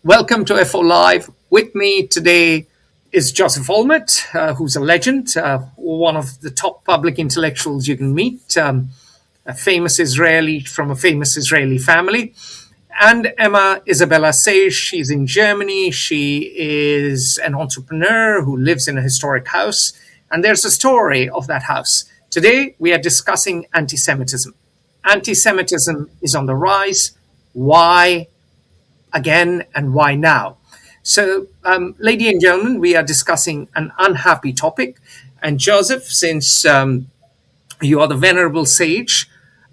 Welcome to FO Live. With me today is Joseph Olmert, who's a legend, one of the top public intellectuals you can meet, a famous Israeli from a famous Israeli family. And Emma Isabella Sage, she's in Germany. She is an entrepreneur who lives in a historic house. And there's a story of that house. Today, we are discussing anti-Semitism. Anti-Semitism is on the rise. Why? Again, and why now? So, ladies and gentlemen, we are discussing an unhappy topic. And Joseph, since you are the venerable sage,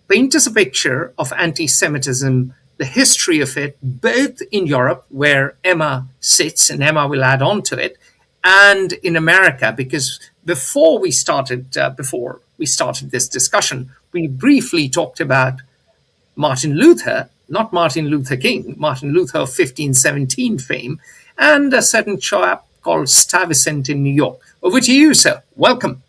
paint us a picture of anti-Semitism, the history of it, both in Europe, where Emma sits, and Emma will add on to it, and in America, because before we started this discussion, we briefly talked about Martin Luther, not Martin Luther King, Martin Luther of 1517 fame, and a certain chap called Stuyvesant in New York. Over to you, sir. Welcome.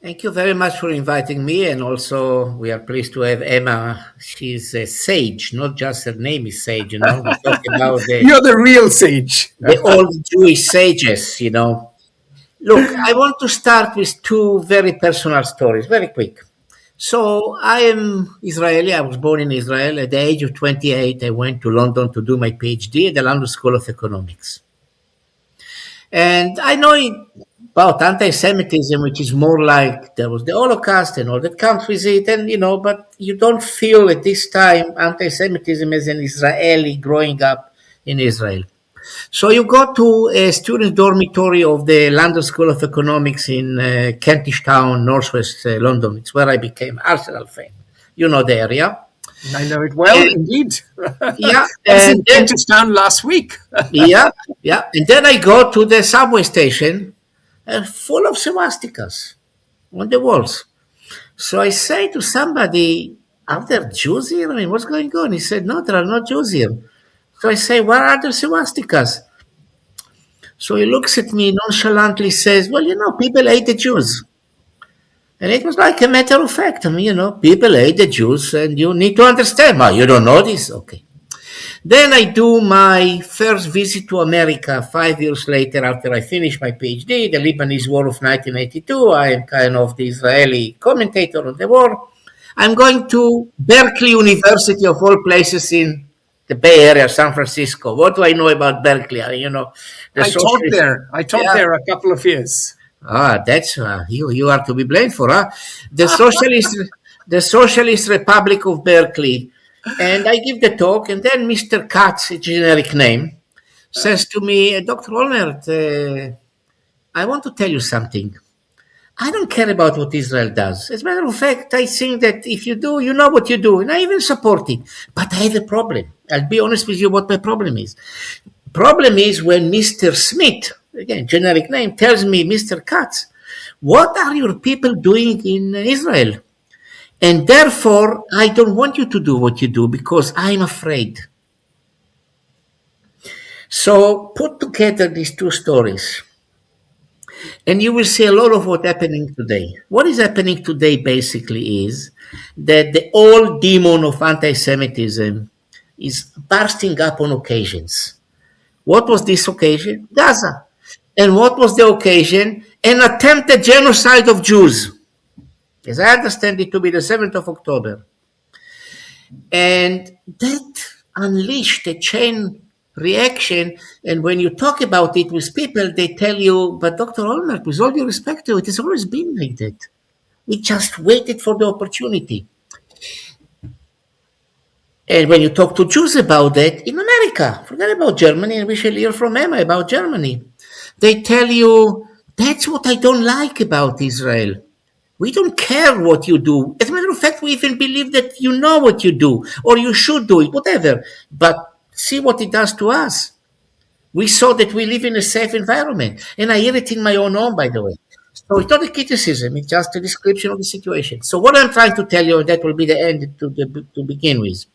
Thank you very much for inviting me, and also we are pleased to have Emma. She's a sage, not just her name is Sage, We talk about You're the real sage. The old Jewish sages, Look, I want to start with two very personal stories, very quick. So I am Israeli. I was born in Israel. At the age of 28, I went to London to do my PhD at the London School of Economics. And I know about anti-Semitism, which is more like there was the Holocaust and all that comes with it, and but you don't feel at this time anti-Semitism as an Israeli growing up in Israel. So you go to a student dormitory of the London School of Economics in Kentish Town, northwest London. It's where I became Arsenal fan. You know the area. I know it well, indeed. Yeah. I was in Kentish Town last week. yeah. And then I go to the subway station full of swastikas on the walls. So I say to somebody, are there Jews here? I mean, what's going on? He said, no, there are no Jews here. So I say, where are the swastikas? So he looks at me nonchalantly, says, well, people hate the Jews. And it was like a matter of fact. People hate the Jews, and you need to understand. Well, you don't know this? Okay. Then I do my first visit to America 5 years later after I finished my PhD, the Lebanese War of 1982. I am kind of the Israeli commentator on the war. I'm going to Berkeley University, of all places, in the Bay Area, San Francisco. What do I know about Berkeley? I taught there. I taught there a couple of years. That's you are to be blamed for, huh? The Socialist Republic of Berkeley. And I give the talk, and then Mr. Katz, a generic name, says to me, Dr. Olmert, I want to tell you something. I don't care about what Israel does. As a matter of fact, I think that if you do, you know what you do, and I even support it. But I have a problem. I'll be honest with you what my problem is. Problem is when Mr. Smith, again, generic name, tells me, Mr. Katz, what are your people doing in Israel? And therefore, I don't want you to do what you do because I'm afraid. So put together these two stories, and you will see a lot of what's happening today. What is happening today basically is that the old demon of anti-Semitism is bursting up on occasions. What was this occasion? Gaza. And what was the occasion? An attempted genocide of Jews. As I understand it to be the 7th of October. And that unleashed a chain reaction, and when you talk about it with people, they tell you, but Dr. Olmert, with all due respect to you, it has always been like that. We just waited for the opportunity. And when you talk to Jews about that, in America, forget about Germany, and we shall hear from Emma about Germany, they tell you, that's what I don't like about Israel. We don't care what you do. As a matter of fact, we even believe that you know what you do, or you should do it, whatever. But see what it does to us. We saw that we live in a safe environment. And I hear it in my own home, by the way. So it's not a criticism, it's just a description of the situation. So what I'm trying to tell you, and that will be the end to begin with,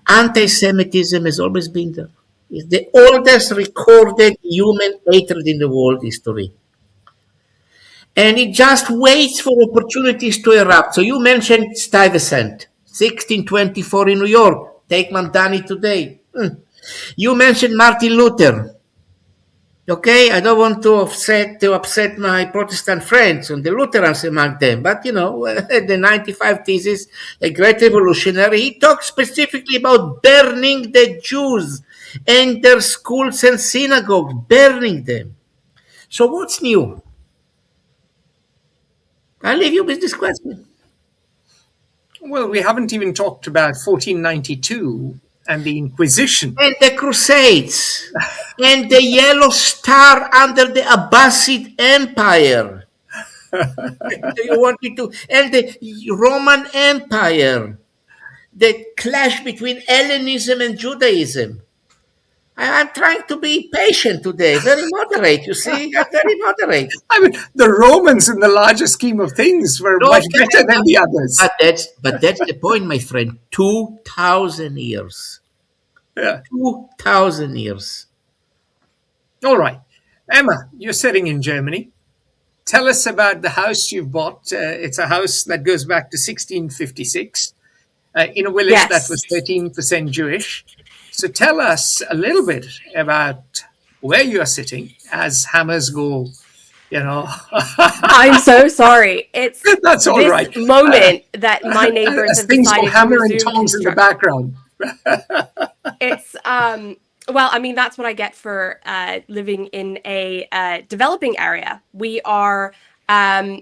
anti-Semitism has always been there. It's the oldest recorded human hatred in the world history. And it just waits for opportunities to erupt. So you mentioned Stuyvesant, 1624 in New York. Take Mamdani today. You mentioned Martin Luther. Okay, I don't want to upset my Protestant friends and the Lutherans among them, but the 95 Thesis, a great revolutionary, he talks specifically about burning the Jews and their schools and synagogues, burning them. So what's new? I'll leave you with this question. Well, we haven't even talked about 1492 and the Inquisition. And the Crusades, and the Yellow Star under the Abbasid Empire. Do you want me to? And the Roman Empire, the clash between Hellenism and Judaism. I'm trying to be patient today, very moderate. You see, I'm very moderate. I mean, the Romans, in the larger scheme of things, were No, much better than the others. but that's the point, my friend. 2,000 years. Yeah. 2,000 years. All right. Emma, you're sitting in Germany. Tell us about the house you've bought. It's a house that goes back to 1656 in a village that was Yes. 13% Jewish. So tell us a little bit about where you're sitting as hammers go, you know. I'm so sorry. It's That's all this right. moment that my neighbors As have things go decided to hammer and resume tongs in the construction. background. It's well, I mean that's what I get for living in a developing area. We are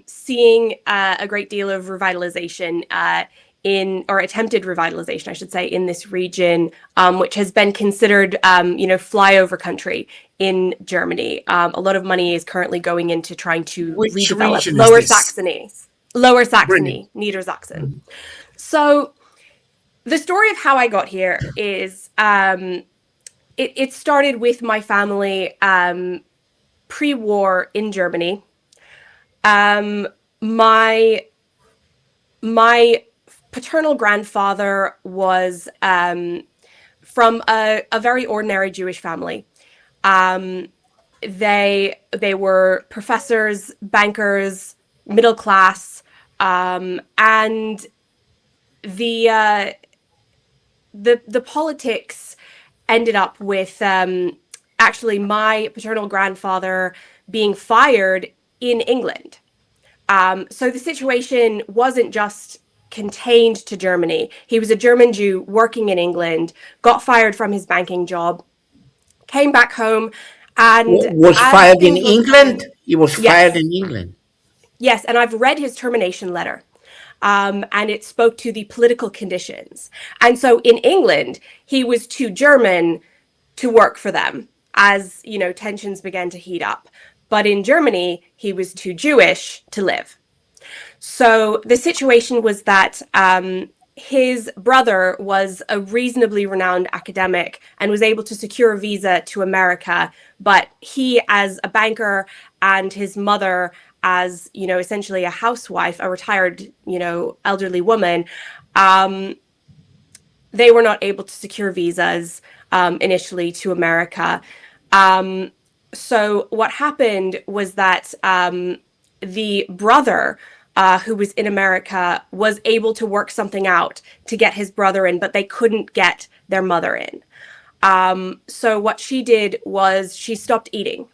seeing a great deal of revitalization in or attempted revitalization, I should say, in this region, which has been considered, flyover country in Germany. A lot of money is currently going into trying to Which redevelop region is this? Lower Brilliant. Saxony, Niedersachsen. So the story of how I got here is it started with my family pre-war in Germany. My my paternal grandfather was from a very ordinary Jewish family. Um, they were professors, bankers, middle class, and the the politics ended up with actually my paternal grandfather being fired in England. So the situation wasn't just contained to Germany. He was a German Jew working in England, got fired from his banking job, came back home, and Was as fired in things were England? going, He was fired yes, in England. yes, and I've read his termination letter. And it spoke to the political conditions. And so in England, he was too German to work for them as, tensions began to heat up. But in Germany, he was too Jewish to live. So the situation was that his brother was a reasonably renowned academic and was able to secure a visa to America. But he, as a banker, and his mother, as essentially a housewife, a retired, elderly woman, um, they were not able to secure visas initially to America. Um, so what happened was that the brother who was in America was able to work something out to get his brother in, but they couldn't get their mother in. So what she did was she stopped eating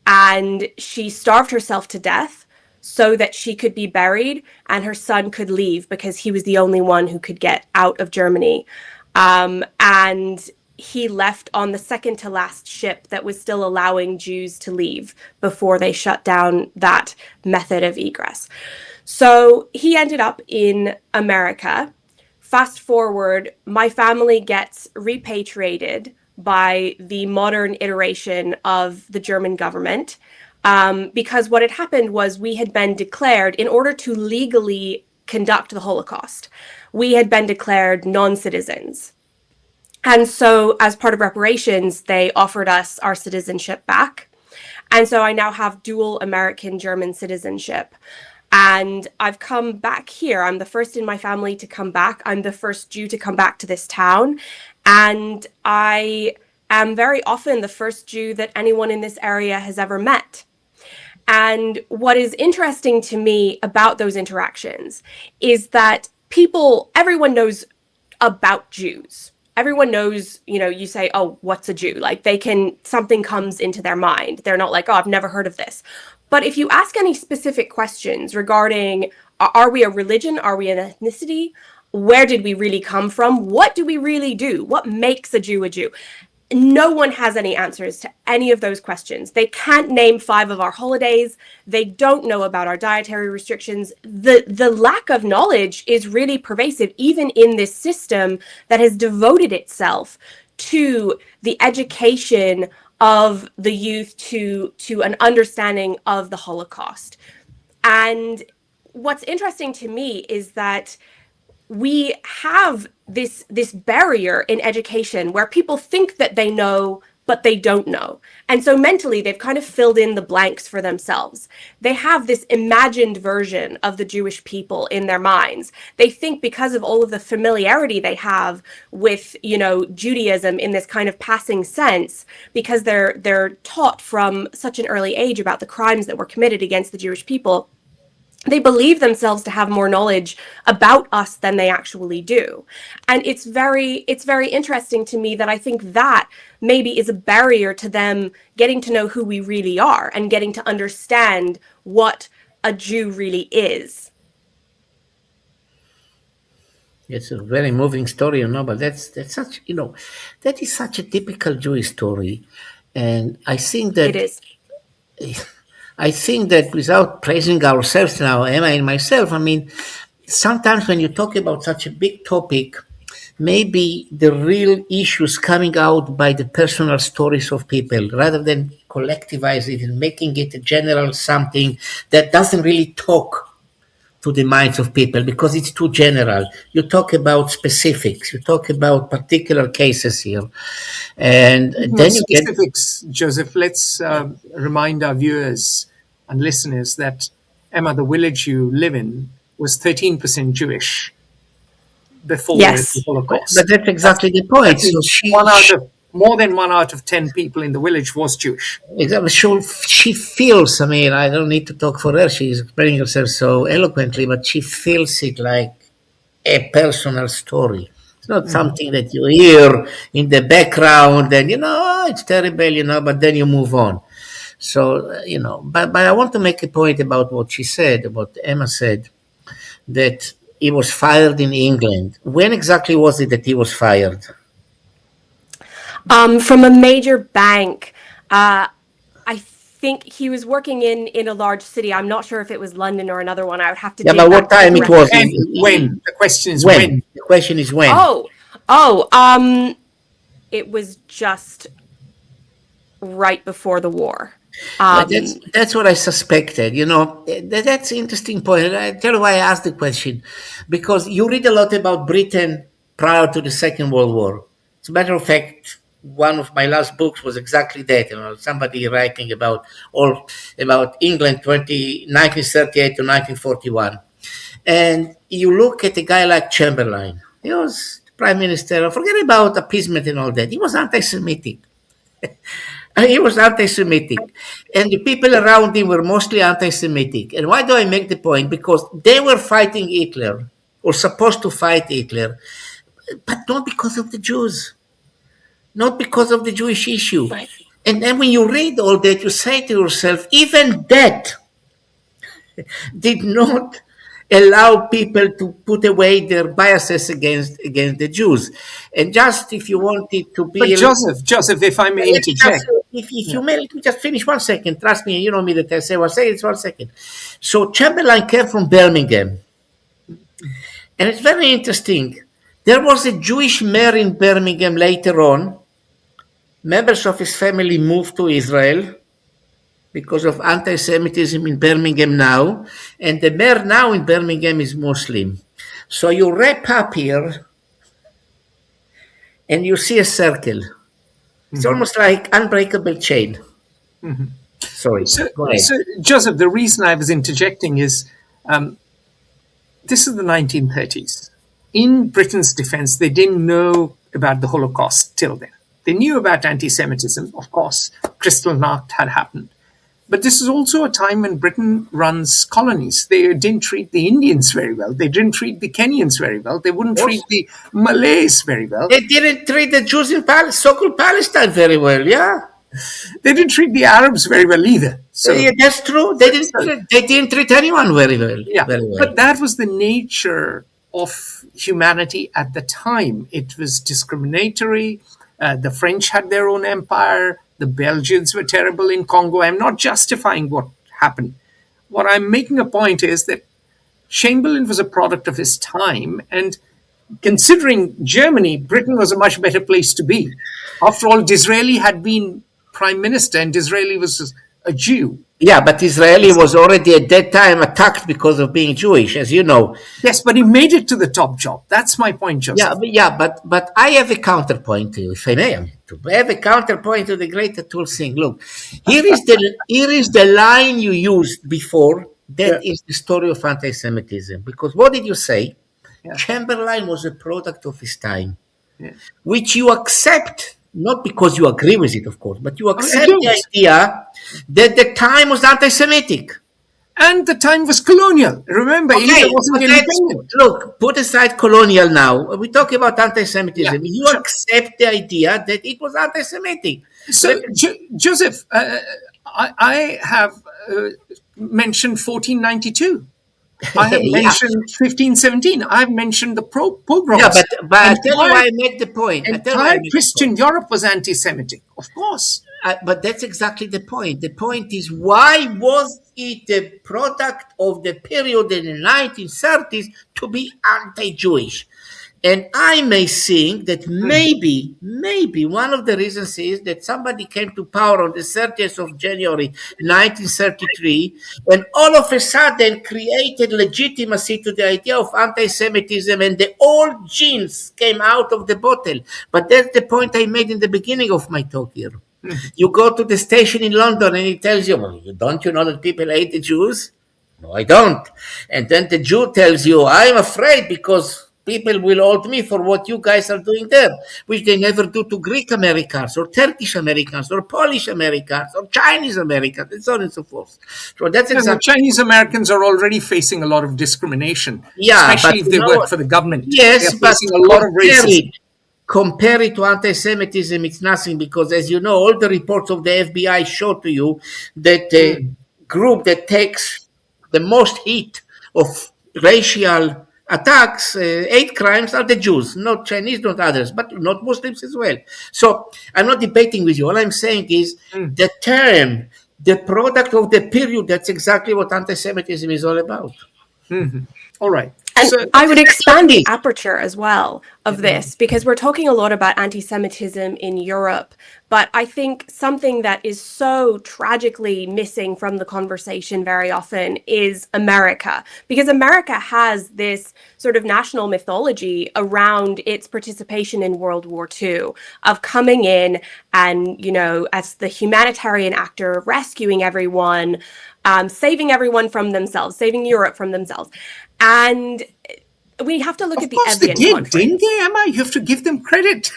and she starved herself to death so that she could be buried and her son could leave because he was the only one who could get out of Germany. And he left on the second to last ship that was still allowing Jews to leave before they shut down that method of egress. So he ended up in America. Fast forward, my family gets repatriated by the modern iteration of the German government. Because what had happened was we had been declared, in order to legally conduct the Holocaust, we had been declared non citizens. And so, as part of reparations, they offered us our citizenship back. And so I now have dual American German citizenship. And I've come back here. I'm the first in my family to come back. I'm the first Jew to come back to this town. And I am very often the first Jew that anyone in this area has ever met. And what is interesting to me about those interactions is that everyone knows about Jews. everyone knows, you say, oh, what's a Jew? Like something comes into their mind. They're not like, oh, I've never heard of this. But if you ask any specific questions regarding, are we a religion? Are we an ethnicity? Where did we really come from? What do we really do? What makes a Jew a Jew? No one has any answers to any of those questions. They can't name 5 of our holidays. They don't know about our dietary restrictions. The lack of knowledge is really pervasive, even in this system that has devoted itself to the education of the youth to an understanding of the Holocaust. And what's interesting to me is that we have this barrier in education where people think that they know, but they don't know. And so mentally, they've kind of filled in the blanks for themselves. They have this imagined version of the Jewish people in their minds. They think because of all of the familiarity they have with, Judaism in this kind of passing sense, because they're taught from such an early age about the crimes that were committed against the Jewish people, they believe themselves to have more knowledge about us than they actually do. And it's very interesting to me that I think that maybe is a barrier to them getting to know who we really are and getting to understand what a Jew really is. It's a very moving story, but that's such, that is such a typical Jewish story. And I think that It is. I think that without praising ourselves now, Emma and myself, sometimes when you talk about such a big topic, maybe the real issues coming out by the personal stories of people rather than collectivize it and making it a general something that doesn't really talk to the minds of people because it's too general. You talk about specifics, you talk about particular cases here. And then you get specifics, Joseph. Let's remind our viewers and listeners that, Emma, the village you live in was 13% Jewish before Yes. the Holocaust. But that's exactly the point. So more than 1 out of 10 people in the village was Jewish. Exactly. She feels, I don't need to talk for her. She's explaining herself so eloquently, but she feels it like a personal story. It's not something that you hear in the background and, it's terrible, but then you move on. So, but I want to make a point about what she said, what Emma said, that he was fired in England. When exactly was it that he was fired? From a major bank. I think he was working in a large city. I'm not sure if it was London or another one. I would have to. Yeah, but what time it was? When? The question is when. The question is when. It was just right before the war. That's what I suspected. That's an interesting point. I tell you why I asked the question, because you read a lot about Britain prior to the Second World War. As a matter of fact, one of my last books was exactly that. Somebody writing about England 1938 to 1941, and you look at a guy like Chamberlain. He was prime minister. Forget about appeasement and all that. He was anti-Semitic. He was anti-Semitic, and the people around him were mostly anti-Semitic. And why do I make the point? Because they were fighting Hitler, or supposed to fight Hitler, but not because of the Jews, not because of the Jewish issue. Right. And then when you read all that, you say to yourself, even that did not allow people to put away their biases against the Jews. And just if you wanted to be... But Joseph, if I may interject. If you may, let me just finish 1 second. Trust me, you know me that I say, it's 1 second. So Chamberlain came from Birmingham. And it's very interesting. There was a Jewish mayor in Birmingham later on. Members of his family moved to Israel because of anti-Semitism in Birmingham now. And the mayor now in Birmingham is Muslim. So you wrap up here and you see a circle. It's almost like unbreakable chain. Sorry. Go ahead. So, Joseph, the reason I was interjecting is this is the 1930s. In Britain's defense, they didn't know about the Holocaust till then. They knew about anti-Semitism, of course. Kristallnacht had happened. But this is also a time when Britain runs colonies. They didn't treat the Indians very well. They didn't treat the Kenyans very well. They wouldn't treat the Malays very well. They didn't treat the Jews in so-called Palestine very well, yeah. They didn't treat the Arabs very well either. So yeah, that's true. They didn't treat anyone very well. yeah, very well. but that was the nature of humanity at the time. It was discriminatory. The French had their own empire. The Belgians were terrible in Congo. I'm not justifying what happened. What I'm making a point is that Chamberlain was a product of his time, and considering Germany, Britain was a much better place to be. After all, Disraeli had been prime minister, and Disraeli was a Jew. Yeah, but Israeli was already at that time attacked because of being Jewish, as you know. Yes, but he made it to the top job. That's my point, Joseph. But I have a counterpoint to you, if I may. I have a counterpoint to the great Atul Singh. Look, here is the line you used before. That is the story of anti-Semitism. Because what did you say? Yeah. Chamberlain was a product of his time, Yeah. which you accept, not because you agree with it, of course, but you accept don't. the idea that the time was anti-Semitic. And the time was colonial. Remember, India wasn't independent. Look, put aside colonial now. We're talking about anti-Semitism. Yeah, You accept the idea that it was anti-Semitic. So, Joseph, I have mentioned 1492. I have mentioned 1517. I've mentioned the pogroms. Yeah, but I tell you why I make the point. Entire Christian Europe was anti-Semitic, of course. But that's exactly the point. The point is, why was it the product of the period in the 1930s to be anti-Jewish? And I may think that maybe one of the reasons is that somebody came to power on the 30th of January 1933 and all of a sudden created legitimacy to the idea of anti-Semitism, and the old genes came out of the bottle. But that's the point I made in the beginning of my talk here. You go to the station in London and it tells you, well, don't you know that people hate the Jews? No, I don't. And then the Jew tells you, I'm afraid because people will hold me for what you guys are doing there, which they never do to Greek Americans or Turkish Americans or Polish Americans or Chinese Americans, and so on and so forth. So that's exactly. Chinese Americans are already facing a lot of discrimination, yeah, especially if they work for the government. Yes, but a lot of racism. Compare it to anti-Semitism, it's nothing, because as you know, all the reports of the FBI show to you that the group that takes the most heat of racial attacks, hate crimes, are the Jews, not Chinese, not others, but not Muslims as well. So I'm not debating with you. All I'm saying is the term, the product of the period, that's exactly what anti-Semitism is all about. Mm-hmm. All right. And so, I would expand the aperture as well of this, because we're talking a lot about anti-Semitism in Europe, but I think something that is so tragically missing from the conversation very often is America, because America has this sort of national mythology around its participation in World War II, of coming in and, you know, as the humanitarian actor, rescuing everyone, saving everyone from themselves, saving Europe from themselves. And we have to look at the Evian Conference. Didn't they, Emma? You have to give them credit.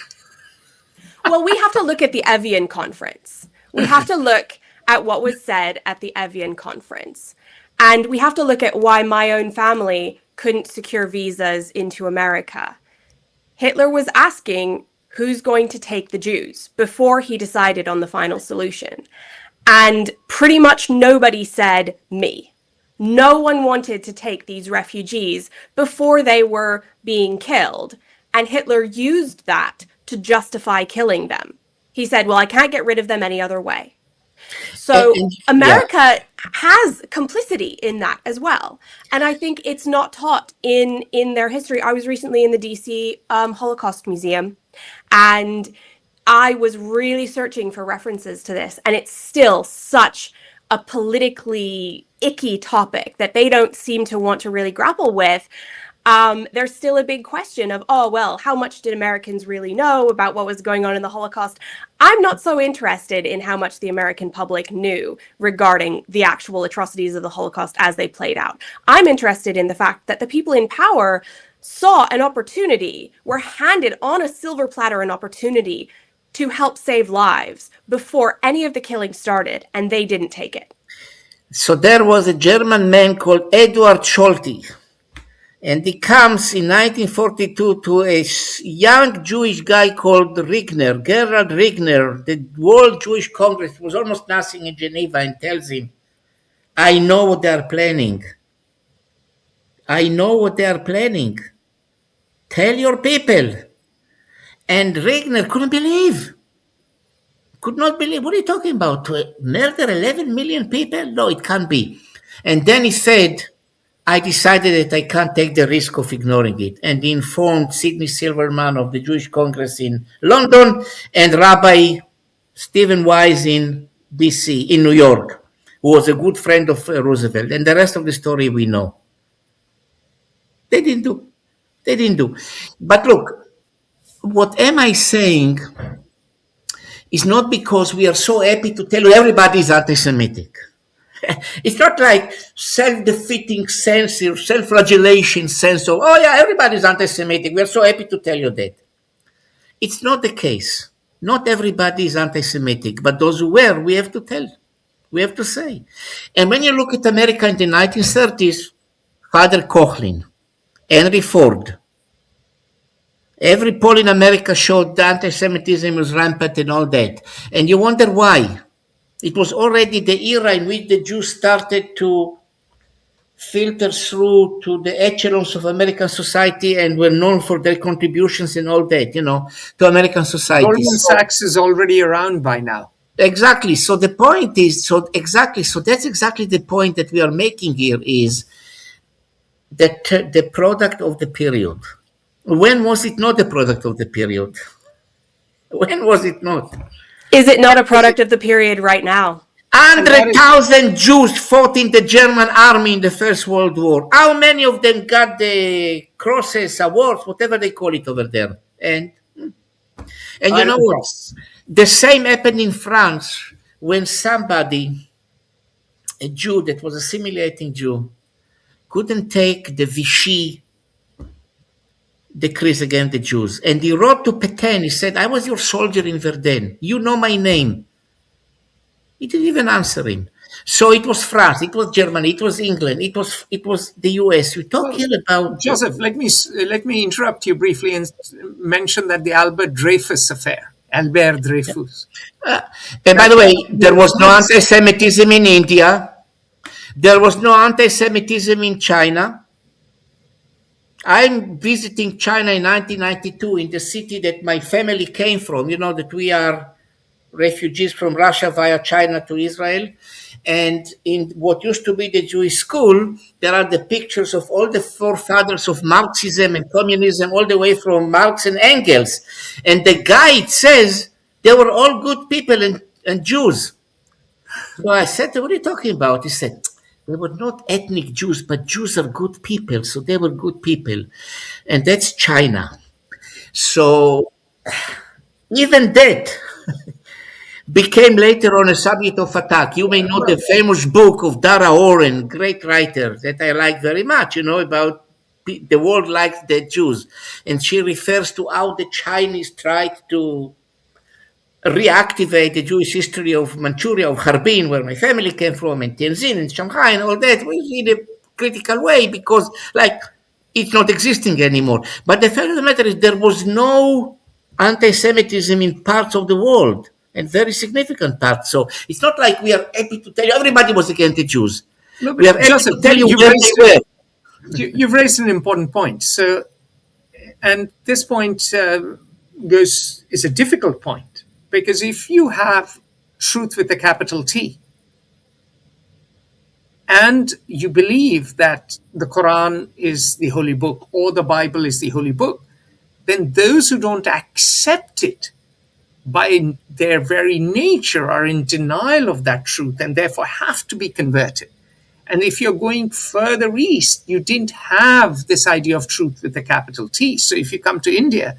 Well, we have to look at the Evian Conference. We have to look at what was said at the Evian Conference. And we have to look at why my own family couldn't secure visas into America. Hitler was asking who's going to take the Jews before he decided on the final solution. And pretty much nobody said me. No one wanted to take these refugees before they were being killed. And Hitler used that to justify killing them. He said, well, I can't get rid of them any other way. So America has complicity in that as well. And I think it's not taught in their history. I was recently in the DC Holocaust Museum, and I was really searching for references to this. And it's still such a politically icky topic that they don't seem to want to really grapple with. There's still a big question of, oh, well, how much did Americans really know about what was going on in the Holocaust? I'm not so interested in how much the American public knew regarding the actual atrocities of the Holocaust as they played out. I'm interested in the fact that the people in power saw an opportunity, were handed on a silver platter an opportunity to help save lives before any of the killing started, and they didn't take it. So there was a German man called Eduard Scholti, and he comes in 1942 to a young Jewish guy called Rigner, Gerhard Rigner. The World Jewish Congress was almost nothing in Geneva, and tells him, I know what they are planning. I know what they are planning. Tell your people. And Regner could not believe. What are you talking about? To murder 11 million people? No, it can't be. And then he said, I decided that I can't take the risk of ignoring it. And he informed Sidney Silverman of the Jewish Congress in London and Rabbi Stephen Wise in DC, in New York, who was a good friend of Roosevelt. And the rest of the story we know. They didn't do. They didn't do. But look, what am I saying is not because we are so happy to tell you everybody is anti-Semitic. It's not like self-defeating sense or self-flagellation sense of, oh yeah, everybody is anti-Semitic. We are so happy to tell you that. It's not the case. Not everybody is anti-Semitic, but those who were, we have to tell. We have to say. And when you look at America in the 1930s, Father Coughlin, Henry Ford, every poll in America showed that anti-Semitism was rampant and all that. And you wonder why. It was already the era in which the Jews started to filter through to the echelons of American society and were known for their contributions and all that, to American society. Goldman Sachs is already around by now. Exactly. So the point is, so that's exactly the point that we are making here, is that the product of the period. When was it not the product of the period? When was it not? Is it not a product of the period right now? 100,000 Jews fought in the German army in the First World War. How many of them got the crosses, awards, whatever they call it over there? And you know what? The same happened in France when somebody, a Jew that was assimilating Jew, couldn't take the Vichy decrees against the Jews. And he wrote to Pétain, he said, I was your soldier in Verdun. You know my name. He didn't even answer him. So it was France, it was Germany, it was England, it was the US. We talk here about Joseph. Let me interrupt you briefly and mention that the Albert Dreyfus affair, Albert Dreyfus. And by the way, there was no anti-Semitism in India. There was no anti-Semitism in China. I'm visiting China in 1992 in the city that my family came from. You know that we are refugees from Russia via China to Israel. And in what used to be the Jewish school, there are the pictures of all the forefathers of Marxism and communism, all the way from Marx and Engels. And the guide says they were all good people and Jews. So I said, what are you talking about? He said, they were not ethnic Jews, but Jews are good people. So they were good people. And that's China. So even that became later on a subject of attack. You may know the famous book of Dara Oren, great writer that I like very much, about the world likes the Jews. And she refers to how the Chinese tried to reactivate the Jewish history of Manchuria, of Harbin, where my family came from, and Tianjin and Shanghai and all that, in a critical way, because it's not existing anymore. But the fact of the matter is there was no anti-Semitism in parts of the world, and very significant parts. So it's not like we are happy to tell you everybody was against the Jews. No, we are happy Joseph, to tell you where they were. You've raised an important point. So, and this point is a difficult point, because if you have truth with a capital T, and you believe that the Quran is the holy book or the Bible is the holy book, then those who don't accept it by their very nature are in denial of that truth and therefore have to be converted. And if you're going further east, you didn't have this idea of truth with a capital T. So if you come to India,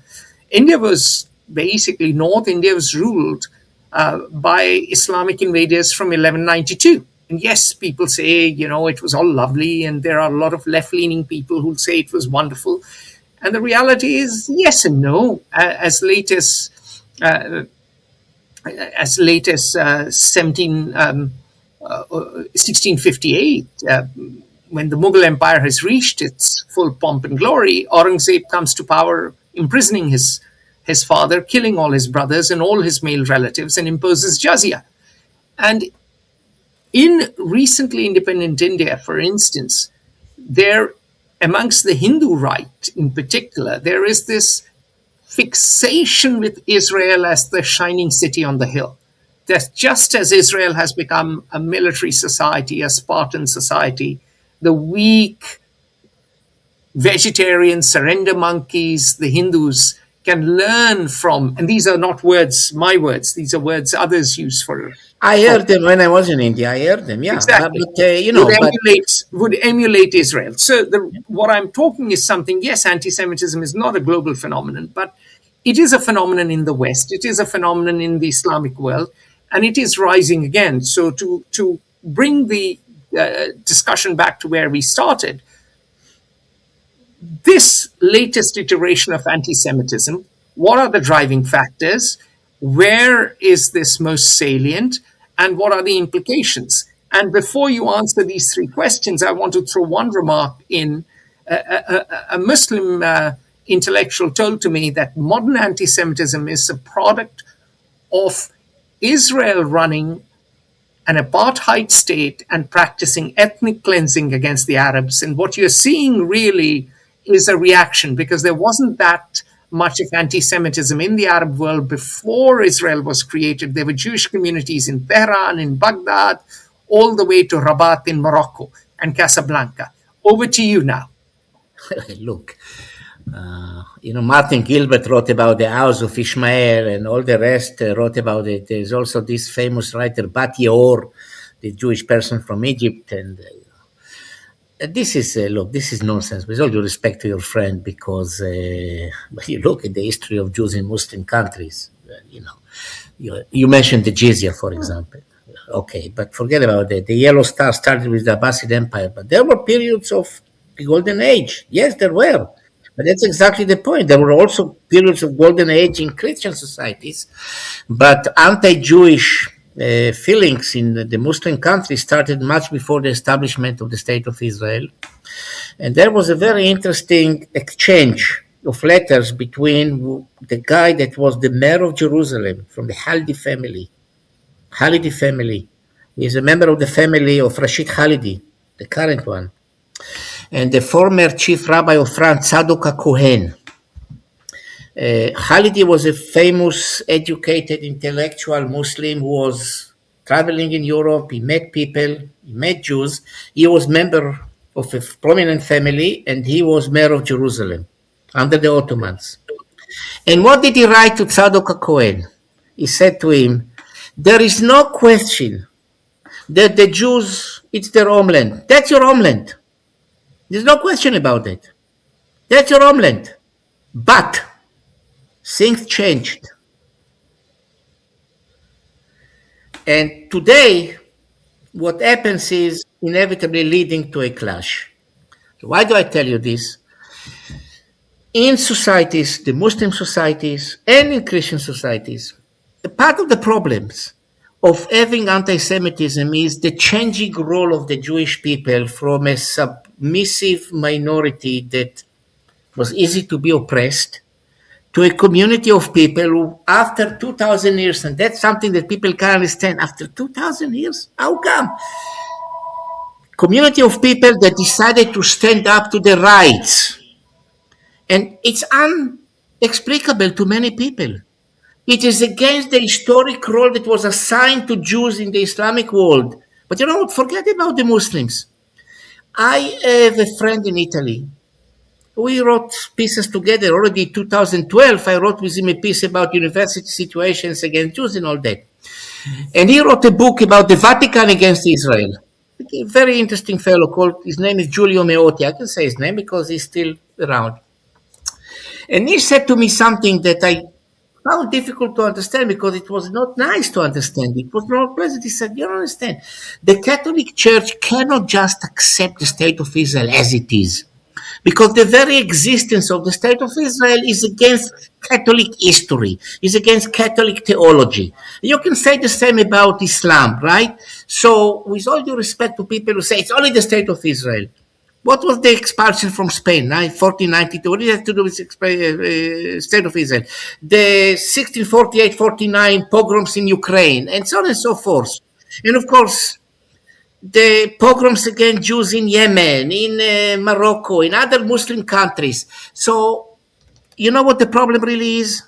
India was basically, North India was ruled by Islamic invaders from 1192. And yes, people say, it was all lovely, and there are a lot of left-leaning people who say it was wonderful. And the reality is yes and no. As late as 17 1658, when the Mughal Empire has reached its full pomp and glory, Aurangzeb comes to power, imprisoning his father, killing all his brothers and all his male relatives, and imposes jizya. And in recently independent India, for instance, there, amongst the Hindu right in particular, there is this fixation with Israel as the shining city on the hill. That just as Israel has become a military society, a Spartan society, the weak vegetarian surrender monkeys, the Hindus, can learn from, and these are not words, my words, these are words others use for. I heard them when I was in India. I heard them, yeah. Exactly. Would emulate Israel. So what I'm talking is something, yes, anti-Semitism is not a global phenomenon, but it is a phenomenon in the West. It is a phenomenon in the Islamic world, and it is rising again. So to bring the discussion back to where we started, this latest iteration of anti-Semitism, what are the driving factors? Where is this most salient? And what are the implications? And before you answer these three questions, I want to throw one remark in. A Muslim intellectual told to me that modern anti-Semitism is a product of Israel running an apartheid state and practicing ethnic cleansing against the Arabs. And what you're seeing really is a reaction, because there wasn't that much of anti-Semitism in the Arab world before Israel was created. There were Jewish communities in Tehran, in Baghdad, all the way to Rabat in Morocco and Casablanca. Over to you now. Look, Martin Gilbert wrote about the house of Ishmael, and all the rest wrote about it. There's also this famous writer, Bat Yeor, the Jewish person from Egypt. And this is nonsense, with all due respect to your friend, because when you look at the history of Jews in Muslim countries, you mentioned the jizya, for example. Okay, but forget about that. The Yellow Star started with the Abbasid Empire, but there were periods of the Golden Age. Yes, there were. But that's exactly the point. There were also periods of Golden Age in Christian societies, but anti-Jewish feelings in the Muslim countries started much before the establishment of the State of Israel. And there was a very interesting exchange of letters between the guy that was the mayor of Jerusalem from the Halidi family. He is a member of the family of Rashid Halidi, the current one, and the former chief rabbi of France, Tzadok Cohen. Halidi was a famous, educated, intellectual Muslim who was traveling in Europe. He met people, he met Jews. He was member of a prominent family, and he was mayor of Jerusalem under the Ottomans. And what did he write to Tzadok Cohen? He said to him, "There is no question that the Jews, it's their homeland. That's your homeland. There's no question about it. That's your homeland. But things changed. And today, what happens is inevitably leading to a clash." Why do I tell you this? In societies, the Muslim societies and in Christian societies, a part of the problems of having anti-Semitism is the changing role of the Jewish people from a submissive minority that was easy to be oppressed to a community of people who, after 2,000 years, and that's something that people can't understand, after 2,000 years, how come? Community of people that decided to stand up to their rights. And it's unexplicable to many people. It is against the historic role that was assigned to Jews in the Islamic world. But you know what? Forget about the Muslims. I have a friend in Italy. We wrote pieces together already in 2012. I wrote with him a piece about university situations against Jews and all that. And he wrote a book about the Vatican against Israel. A very interesting fellow called, his name is Giulio Meotti. I can say his name because he's still around. And he said to me something that I found difficult to understand because it was not nice to understand. It was not pleasant. He said, "You don't understand. The Catholic Church cannot just accept the state of Israel as it is, because the very existence of the state of Israel is against Catholic history. He's against Catholic theology. You can say the same about Islam, right? So, with all due respect to people who say it's only the state of Israel, what was the expulsion from Spain, 1492? What did it have to do with the state of Israel? The 1648-49 pogroms in Ukraine, and so on and so forth. And of course, the pogroms against Jews in Yemen, in Morocco, in other Muslim countries. So, you know what the problem really is?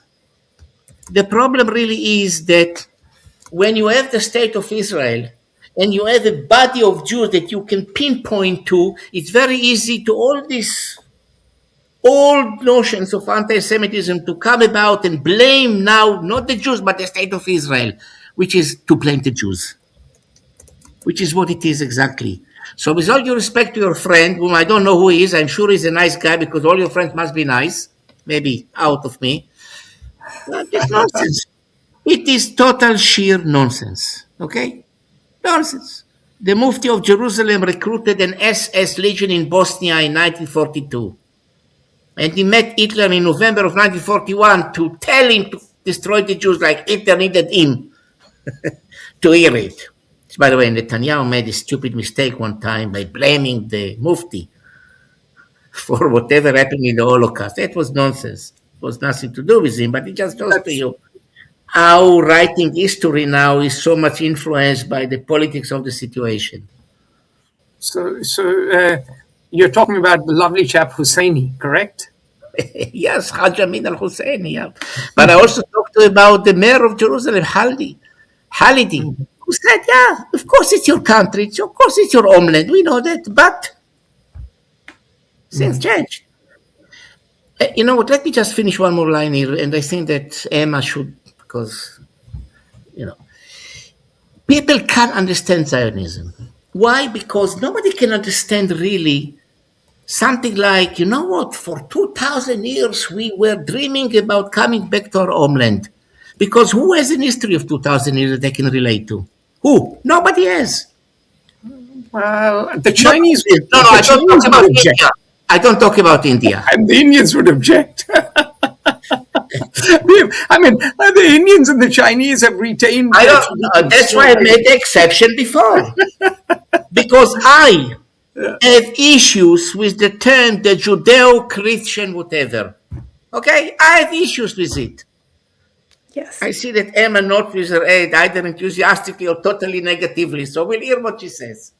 The problem really is that when you have the state of Israel and you have a body of Jews that you can pinpoint to, it's very easy to all these old notions of anti-Semitism to come about and blame now not the Jews but the state of Israel, which is to blame the Jews, which is what it is exactly. So with all due respect to your friend, whom I don't know who he is, I'm sure he's a nice guy because all your friends must be nice, maybe out of me. It's nonsense. It is total sheer nonsense. Okay? Nonsense. The Mufti of Jerusalem recruited an SS Legion in Bosnia in 1942. And he met Hitler in November of 1941 to tell him to destroy the Jews like Hitler needed him to hear it. By the way, Netanyahu made a stupid mistake one time by blaming the Mufti for whatever happened in the Holocaust. That was nonsense. It was nothing to do with him, but it just shows to you how writing history now is so much influenced by the politics of the situation. So you're talking about the lovely chap Husseini, correct? Yes, Hajj Amin al-Husseini. Yeah. But I also talked about the mayor of Jerusalem, Halidi, who said, yeah, of course it's your country. Of course it's your homeland. We know that. But things change. You know what? Let me just finish one more line here. And I think that Emma should, because, people can't understand Zionism. Why? Because nobody can understand really something like, you know what, for 2,000 years we were dreaming about coming back to our homeland. Because who has an history of 2,000 years that they can relate to? Who? Nobody has. Well, the Chinese would. No, I don't talk about India. I don't talk about India. And the Indians would object. I mean, the Indians and the Chinese have retained. That's why I made the exception before. Because I have issues with the term the Judeo-Christian whatever. Okay? I have issues with it. Yes. I see that Emma nods with her head, either enthusiastically or totally negatively. So we'll hear what she says.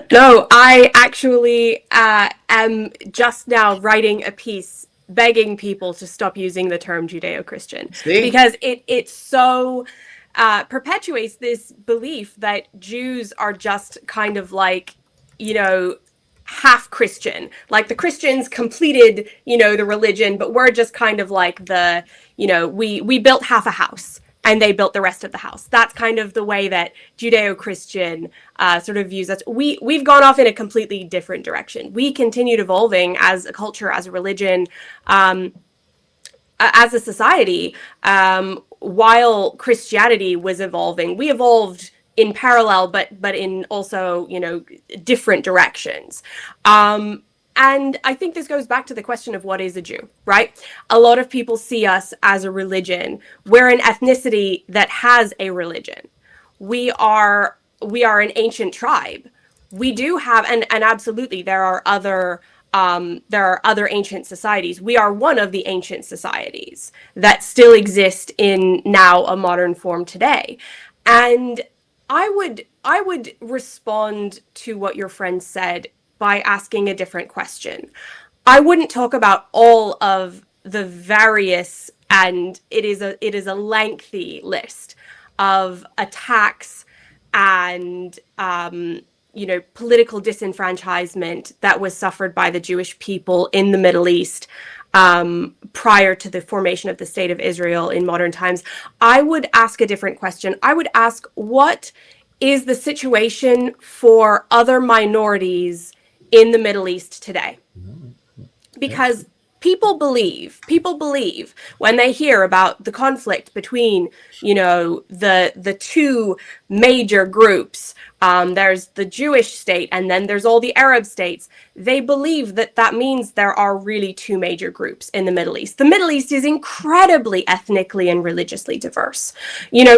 No, I actually am just now writing a piece begging people to stop using the term Judeo-Christian because it so perpetuates this belief that Jews are just kind of like, half Christian. Like the Christians completed, the religion, but we're just kind of like the, we built half a house and they built the rest of the house. That's kind of the way that Judeo-Christian sort of views us. We've gone off in a completely different direction. We continued evolving as a culture, as a religion, as a society, while Christianity was evolving. We evolved in parallel, but in also, different directions. And I think this goes back to the question of what is a Jew, right? A lot of people see us as a religion. We're an ethnicity that has a religion. We are an ancient tribe. We do have, and absolutely, there are other ancient societies. We are one of the ancient societies that still exist in now a modern form today. And I would respond to what your friend said by asking a different question. I wouldn't talk about all of the various, and it is a lengthy list of attacks and political disenfranchisement that was suffered by the Jewish people in the Middle East prior to the formation of the State of Israel in modern times. I would ask a different question. I would ask, what is the situation for other minorities in the Middle East today? Because people believe when they hear about the conflict between, the two major groups. There's the Jewish state, and then there's all the Arab states. They believe that that means there are really two major groups in the Middle East. The Middle East is incredibly ethnically and religiously diverse.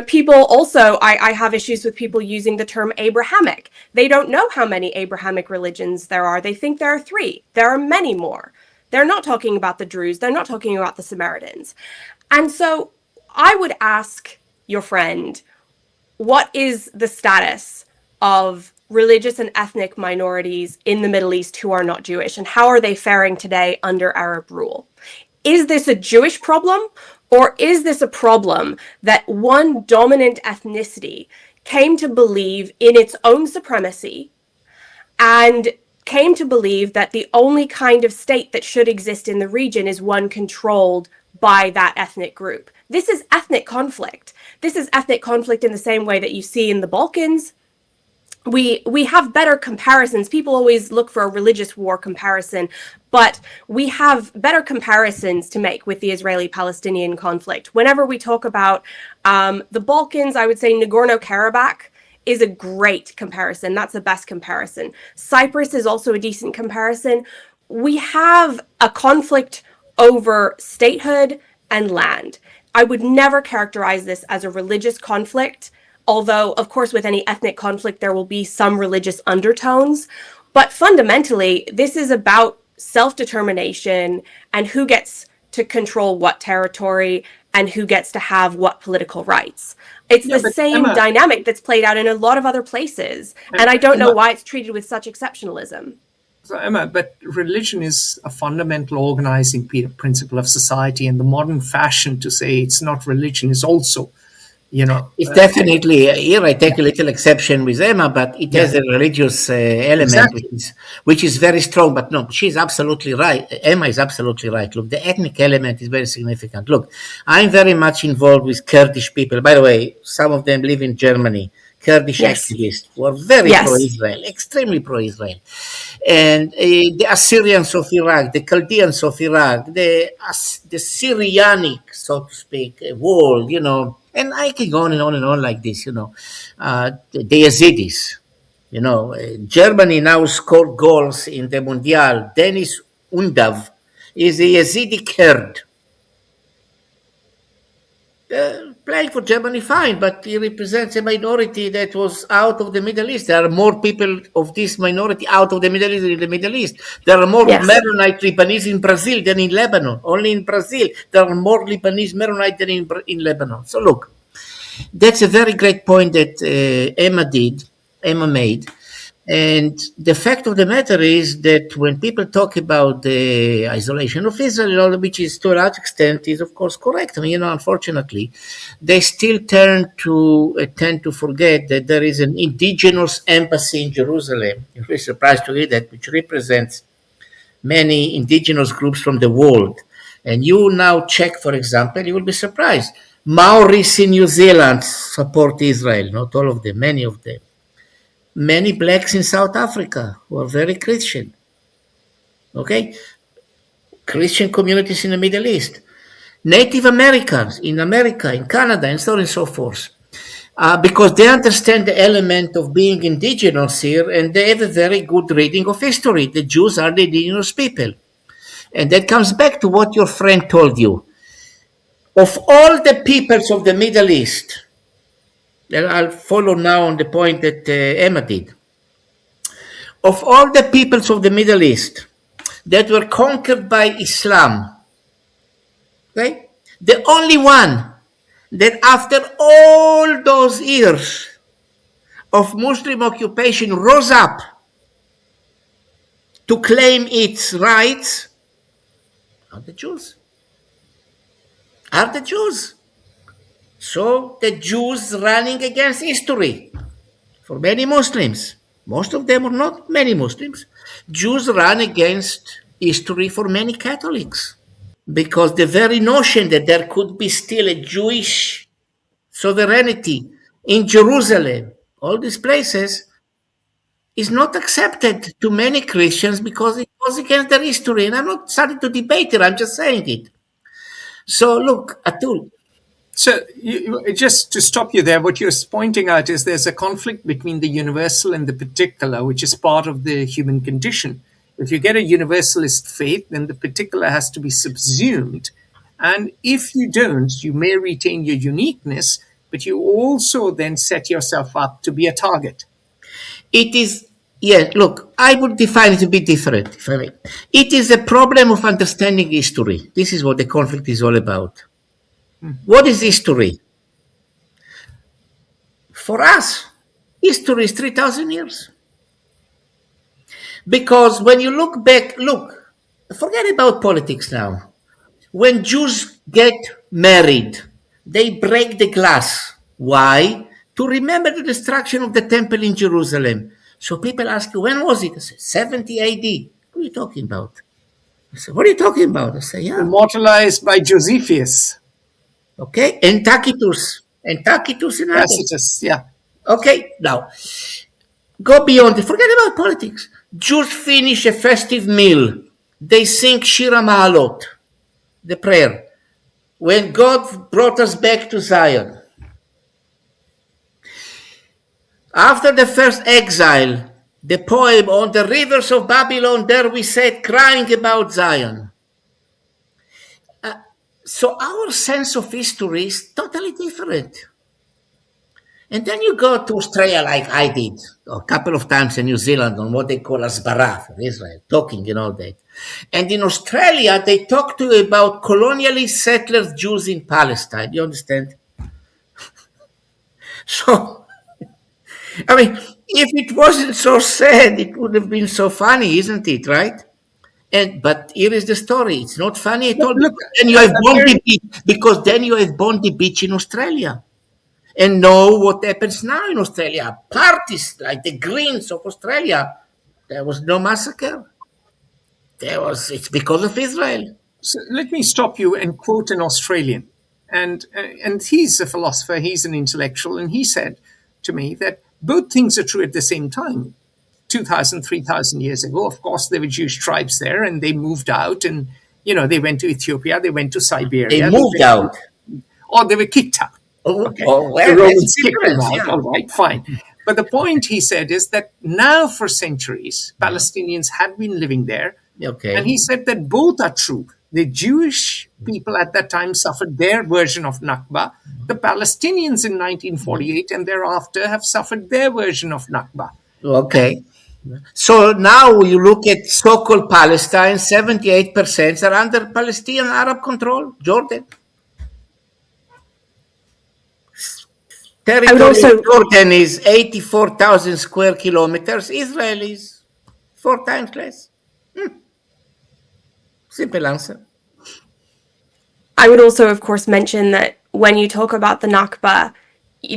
People also, I have issues with people using the term Abrahamic. They don't know how many Abrahamic religions there are. They think there are three. There are many more. They're not talking about the Druze. They're not talking about the Samaritans. And so I would ask your friend, what is the status of religious and ethnic minorities in the Middle East who are not Jewish, and how are they faring today under Arab rule? Is this a Jewish problem, or is this a problem that one dominant ethnicity came to believe in its own supremacy and came to believe that the only kind of state that should exist in the region is one controlled by that ethnic group? This is ethnic conflict. This is ethnic conflict in the same way that you see in the Balkans. We have better comparisons. People always look for a religious war comparison, but we have better comparisons to make with the Israeli-Palestinian conflict. Whenever we talk about the Balkans, I would say Nagorno-Karabakh is a great comparison. That's the best comparison. Cyprus is also a decent comparison. We have a conflict over statehood and land. I would never characterize this as a religious conflict, although, of course, with any ethnic conflict, there will be some religious undertones. But fundamentally, this is about self-determination and who gets to control what territory and who gets to have what political rights. It's the same dynamic that's played out in a lot of other places. And I don't know why it's treated with such exceptionalism. So, Emma, but religion is a fundamental organizing principle of society, and the modern fashion to say it's not religion is also, It's definitely, here I take a little exception with Emma, but it has a religious element, Exactly. which is very strong. But no, she's absolutely right. Emma is absolutely right. Look, the ethnic element is very significant. Look, I'm very much involved with Kurdish people. By the way, some of them live in Germany. Kurdish activists who are very pro-Israel, extremely pro-Israel. And the Assyrians of Iraq, the Chaldeans of Iraq, the Syrianic, so to speak, world, and I can go on and on and on like this, the Yazidis, Germany now scored goals in the Mundial. Dennis Undav is a Yazidi Kurd. Playing for Germany, fine, but he represents a minority that was out of the Middle East. There are more people of this minority out of the Middle East than in the Middle East. There are more Maronite Lebanese in Brazil than in Lebanon. Only in Brazil, there are more Lebanese Maronite than in Lebanon. So look, that's a very great point that Emma made. And the fact of the matter is that when people talk about the isolation of Israel, which is to a large extent is of course correct. I mean, unfortunately, they still tend to forget that there is an indigenous embassy in Jerusalem. You'll be surprised to hear that, which represents many indigenous groups from the world. And you now check, for example, you will be surprised. Maoris in New Zealand support Israel, not all of them, many of them. Many blacks in South Africa who are very Christian. Okay? Christian communities in the Middle East. Native Americans in America, in Canada, and so on and so forth. Because they understand the element of being indigenous here, and they have a very good reading of history. The Jews are the indigenous people. And that comes back to what your friend told you. Of all the peoples of the Middle East, and I'll follow now on the point that Emma did. Of all the peoples of the Middle East that were conquered by Islam, okay, the only one that after all those years of Muslim occupation rose up to claim its rights are the Jews. So the Jews running against history for many Muslims, most of them are not many Muslims, Jews run against history for many Catholics because the very notion that there could be still a Jewish sovereignty in Jerusalem, all these places, is not accepted to many Christians because it goes against their history. And I'm not starting to debate it, I'm just saying it. So look, Atul. So, just to stop you there, what you're pointing out is there's a conflict between the universal and the particular, which is part of the human condition. If you get a universalist faith, then the particular has to be subsumed. And if you don't, you may retain your uniqueness, but you also then set yourself up to be a target. It is, yeah, look, I would define it a bit different, if I may. It is a problem of understanding history. This is what the conflict is all about. What is history? For us, history is 3,000 years. Because when you look back, look, forget about politics now. When Jews get married, they break the glass. Why? To remember the destruction of the temple in Jerusalem. So people ask you, when was it? I say, 70 AD. What are you talking about? I say, what are you talking about? I say, yeah. Immortalized by Josephus. Okay, and Tacitus. And Tacitus and others. Tacitus, yeah. Okay, now, go beyond it. Forget about politics. Jews finish a festive meal. They sing Shira Ma'alot, the prayer. When God brought us back to Zion. After the first exile, the poem On the Rivers of Babylon, there we sat crying about Zion. So our sense of history is totally different. And then you go to Australia like I did a couple of times in New Zealand on what they call Asbara for Israel, talking and all that. And in Australia, they talk to you about colonially settled Jews in Palestine. You understand? So, I mean, if it wasn't so sad, it would have been so funny, isn't it, right? But here is the story. It's not funny at all. Look, then you have Bondi Beach, because then you have Bondi Beach in Australia. And know what happens now in Australia. Parties like the Greens of Australia, there was no massacre. It's because of Israel. So let me stop you and quote an Australian. And he's a philosopher, he's an intellectual, and he said to me that both things are true at the same time. 2,000, 3,000 years ago, of course, there were Jewish tribes there, and they moved out, and they went to Ethiopia, they went to Siberia. They moved out. Or they were kicked out. Okay. The Romans kicked them out. Yeah. All right, fine. But the point, he said, is that now for centuries, Palestinians have been living there. Okay. And he said that both are true. The Jewish people at that time suffered their version of Nakba. The Palestinians in 1948 and thereafter have suffered their version of Nakba. Okay. So now you look at so-called Palestine, 78% are under Palestinian Arab control, Jordan. Territory of Jordan is 84,000 square kilometers. Israel is 4 times less. Simple answer. I would also, of course, mention that when you talk about the Nakba,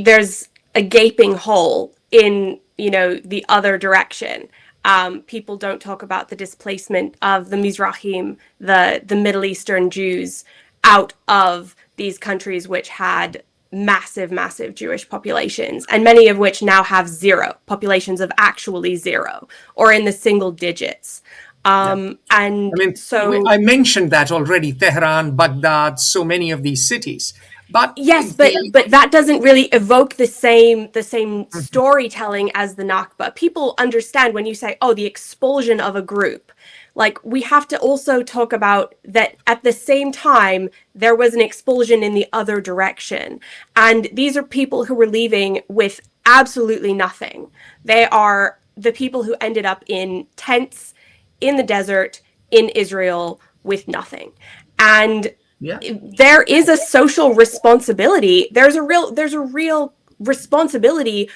there's a gaping hole in, the other direction. People don't talk about the displacement of the Mizrahim, the Middle Eastern Jews, out of these countries which had massive, massive Jewish populations, and many of which now have populations of actually zero, or in the single digits. And so I mentioned that already, Tehran, Baghdad, so many of these cities. But yes, but that doesn't really evoke the same storytelling as the Nakba. People understand when you say, oh, the expulsion of a group. Like, we have to also talk about that at the same time, there was an expulsion in the other direction. And these are people who were leaving with absolutely nothing. They are the people who ended up in tents in the desert in Israel with nothing. And there is a social responsibility. There's a real responsibility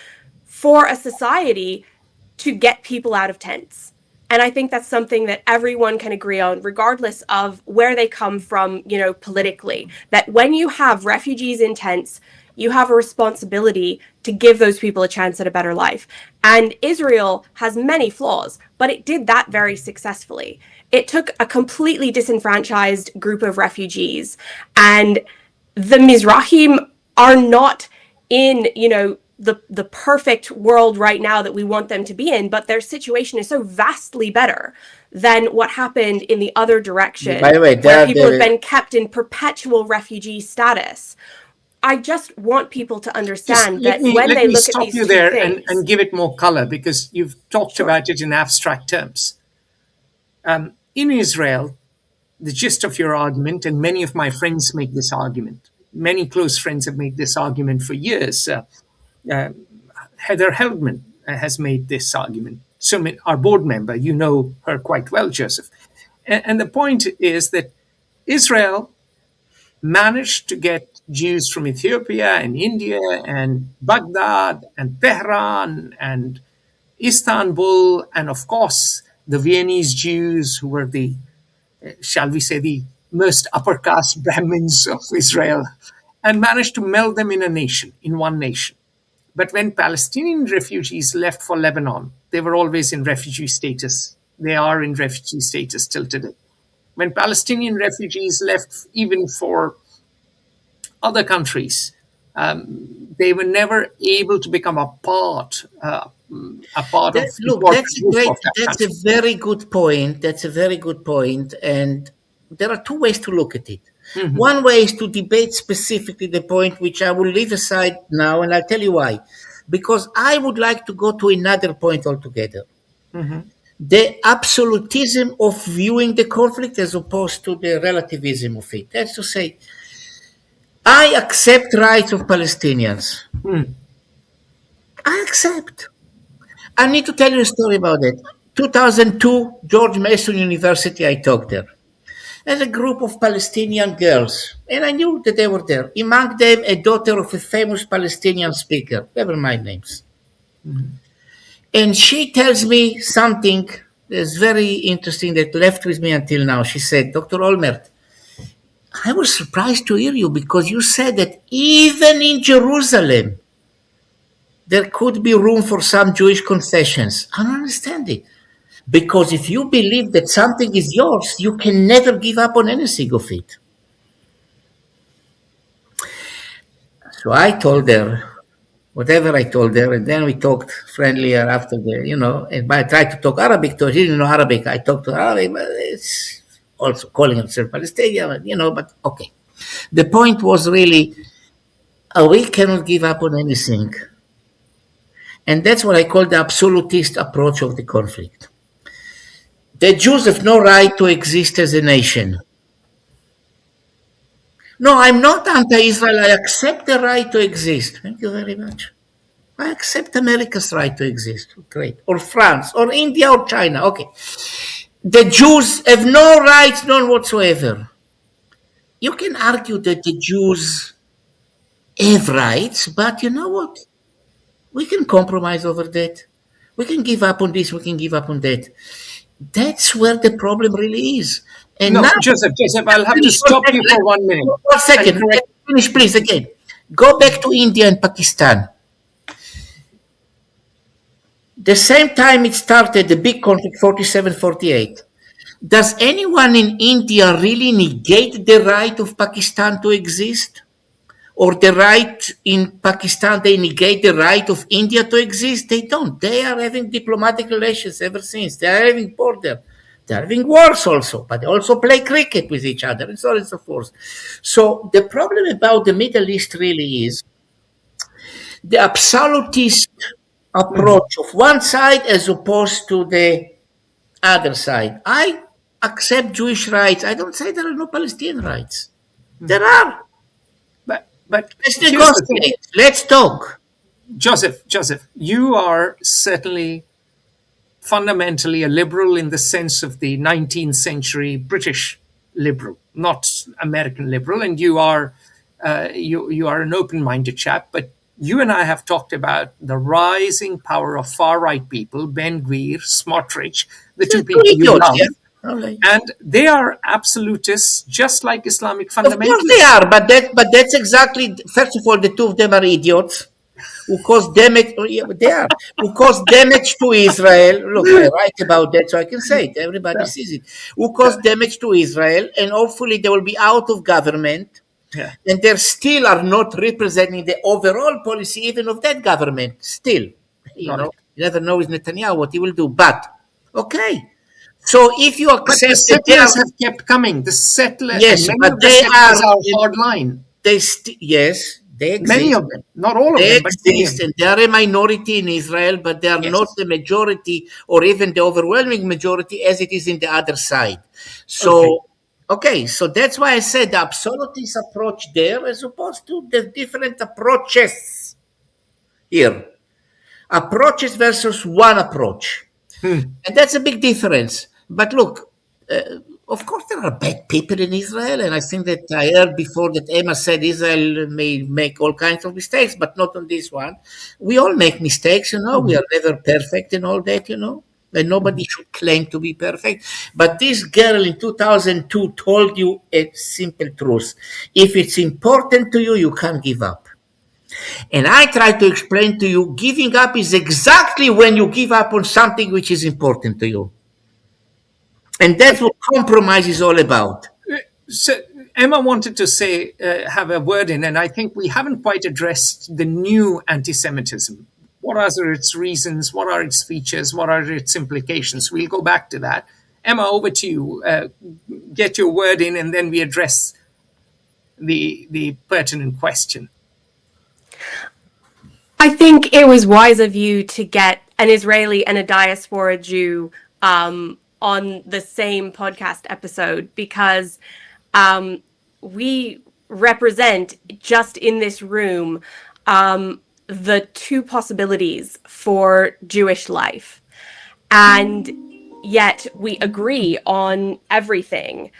for a society to get people out of tents. And I think that's something that everyone can agree on, regardless of where they come from, politically. That when you have refugees in tents, you have a responsibility to give those people a chance at a better life. And Israel has many flaws, but it did that very successfully. It took a completely disenfranchised group of refugees, and the Mizrahim are not in, the perfect world right now that we want them to be in, but their situation is so vastly better than what happened in the other By direction, the way, where people have been kept in perpetual refugee status. I just want people to Just understand let that me when let they me look at stop these you two there things. and give it more color, because you've talked Sure. about it in abstract terms. In Israel, the gist of your argument, and many of my friends make this argument. Many close friends have made this argument for years. Heather Heldman has made this argument. So our board member, you know her quite well, Joseph. And the point is that Israel managed to get Jews from Ethiopia and India and Baghdad and Tehran and Istanbul, and of course the Viennese Jews, who were the, shall we say, the most upper caste Brahmins of Israel, and managed to meld them in a nation, in one nation. But when Palestinian refugees left for Lebanon, they were always in refugee status. They are in refugee status till today. When Palestinian refugees left, even for other countries, they were never able to become a part of Look, important that's a group great, of that that's a country. very good point. That's a very good point. And there are two ways to look at it. Mhm. One way is to debate specifically the point, which I will leave aside now, and I'll tell you why. Because I would like to go to another point altogether. Mhm. The absolutism of viewing the conflict as opposed to the relativism of it. That's to say, I accept rights of Palestinians. Mm. I accept. I need to tell you a story about it. 2002, George Mason University, I taught there. There's a group of Palestinian girls, and I knew that they were there. Among them, a daughter of a famous Palestinian speaker, never mind names. Mhm. And she tells me something that's very interesting that left with me until now. She said, Dr. Olmert, I was surprised to hear you because you said that even in Jerusalem, there could be room for some Jewish concessions. I don't understand it. Because if you believe that something is yours, you can never give up on anything of it. So I told her whatever I told her, and then we talked friendlier after and but I tried to talk Arabic to her. She didn't know Arabic. I talked to her Arabic, but it's also calling herself Palestinian, but okay. The point was really, we cannot give up on anything. And that's what I call the absolutist approach of the conflict. The Jews have no right to exist as a nation. No, I'm not anti-Israel. I accept the right to exist. Thank you very much. I accept America's right to exist. Great. Or France, or India, or China. Okay. The Jews have no rights, none whatsoever. You can argue that the Jews have rights, but you know what? We can compromise over that. We can give up on this, we can give up on that. That's where the problem really is. And No, now, Joseph, I'll have to stop you for 1 minute One and second. Let correct. me finish, please, again. Go back to India and Pakistan. The same time it started, the big conflict, 47, 48. Does anyone in India really negate the right of Pakistan to exist? Or the right in Pakistan, they negate the right of India to exist? They don't. They are having diplomatic relations ever since. They are having border. They are having wars also, but they also play cricket with each other and so on and so forth. So the problem about the Middle East really is the absolutist Mhm. approach of one side as opposed to the other side. I accept Jewish rights. I don't say there are no Palestinian rights. There are. But Let's here's the thing, negotiate. Let's talk. Joseph, you are certainly fundamentally a liberal in the sense of the 19th century British liberal, not American liberal, and you are an open-minded chap. But you and I have talked about the rising power of far-right people, Ben Gvir, Smotrich, the They're two two people you idiots, love, yeah. Okay. and they are absolutists, just like Islamic Of course they fundamentalists. are, but that's exactly, first of all, the two of them are idiots who cause damage. Oh, yeah, they are who cause damage to Israel. Look, I write about that, so I can say it. Everybody sees it. Who cause damage to Israel, and hopefully they will be out of government. Yeah. And they still are not representing the overall policy even of that government. Still, Got it. you never know with Netanyahu what he will do. But okay, so if you are But the claiming that they are, settlers have kept coming. The settler and yes, many but of the they are, settlers are hardline. yes, they Many exist. of them, not all of They them, but many of exist, them. and they are a minority in Israel, but they are not Yes. the majority or even the overwhelming majority as it is in the other side. Okay. So, okay, so that's why I said the absolutist approach there as opposed to the different approaches here. Approaches versus one approach. Hmm. And that's a big difference. But look, of course, there are bad people in Israel. And I think that I heard before that Emma said Israel may make all kinds of mistakes, but not on this one. We all make mistakes, we Mhm. are never perfect and all that. And nobody should claim to be perfect. But this girl in 2002 told you a simple truth. If it's important to you, you can't give up. And I try to explain to you giving up is exactly when you give up on something which is important to you. And that's what compromise is all about. So Emma wanted to say, have a word in, and I think we haven't quite addressed the new anti-Semitism. What are its reasons? What are its features? What are its implications? We'll go back to that. Emma, over to you. Get your word in, and then we address the pertinent question. I think it was wise of you to get an Israeli and a diaspora Jew on the same podcast episode because we represent just in this room the two possibilities for Jewish life. And yet we agree on everything.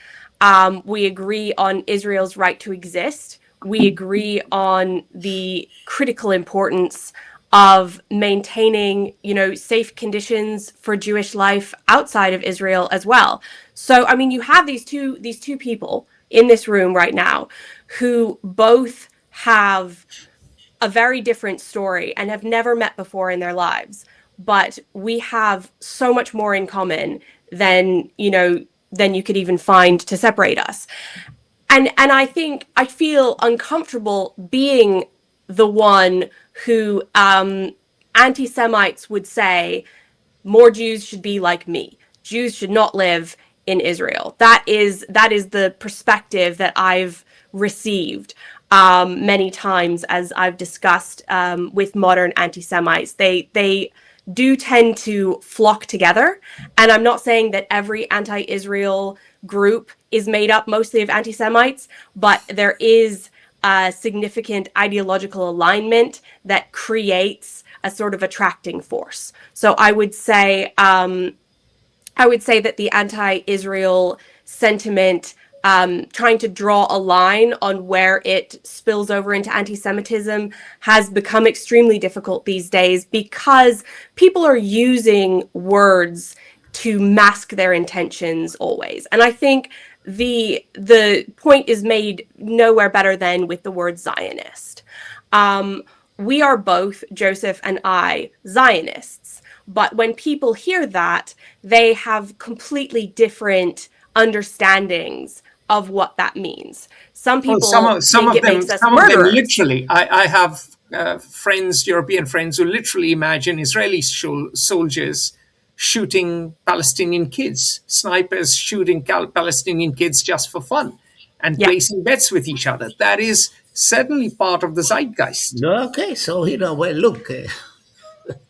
We agree on Israel's right to exist. We agree on the critical importance of maintaining, safe conditions for Jewish life outside of Israel as well. So, I mean, you have these two people in this room right now who both have a very different story and have never met before in their lives, but we have so much more in common than you could even find to separate us. And I think I feel uncomfortable being the one who anti-Semites would say more Jews should be like me. Jews should not live in Israel. That is the perspective that I've received many times as I've discussed with modern anti-Semites. They do tend to flock together, and I'm not saying that every anti-Israel group is made up mostly of anti-Semites, but there is a significant ideological alignment that creates a sort of attracting force. So I would say that the anti-Israel sentiment, trying to draw a line on where it spills over into anti-Semitism, has become extremely difficult these days because people are using words to mask their intentions always. And I think the point is made nowhere better than with the word Zionist. We are both, Joseph and I, Zionists. But when people hear that, they have completely different understandings of what that means. Some Well, people think it makes us some of them murderers. literally. I have friends, European friends, who literally imagine Israeli soldiers shooting Palestinian kids, snipers shooting Palestinian kids just for fun, and Yeah. placing bets with each other. That is certainly part of the zeitgeist. Okay, so, well, look, but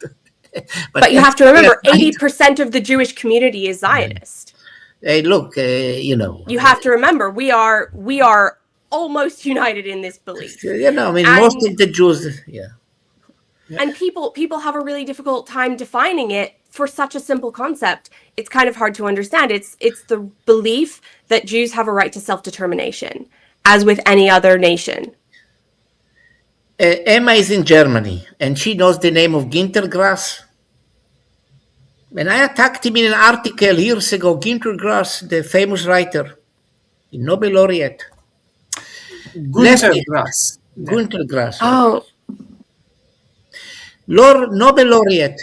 But you that's have to their remember, right. 80% of the Jewish community is Zionist. Hey, look, You have to remember, we are almost united in this belief. I mean, most And of the Jews, yeah. and people have a really difficult time defining it for such a simple concept. It's kind of hard to understand. It's the belief that Jews have a right to self-determination, as with any other nation. Emma is in Germany, and she knows the name of Gintergrass. And I attacked him in an article years ago. Gintergrass, the famous writer, the Nobel laureate, left Gunter Grass. Yeah. Gintergrass, yeah. Oh, Nobel laureate.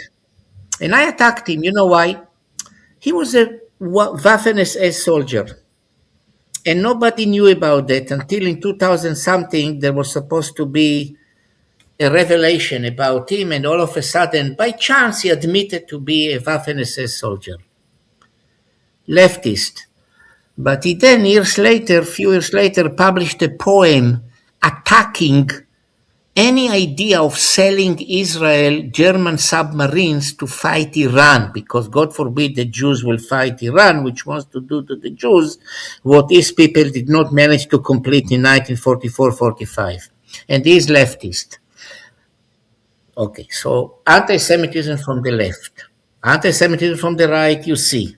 And I attacked him. You know why? He was a Waffen SS soldier. And nobody knew about that until in 2000 something there was supposed to be a revelation about him, and all of a sudden, by chance, he admitted to be a Waffen SS soldier, leftist. But he then, few years later, published a poem attacking any idea of selling Israel German submarines to fight Iran, because God forbid the Jews will fight Iran, which wants to do to the Jews what these people did not manage to complete in 1944-45. And he is leftist. Okay, so anti-Semitism from the left, anti-Semitism from the right, you see,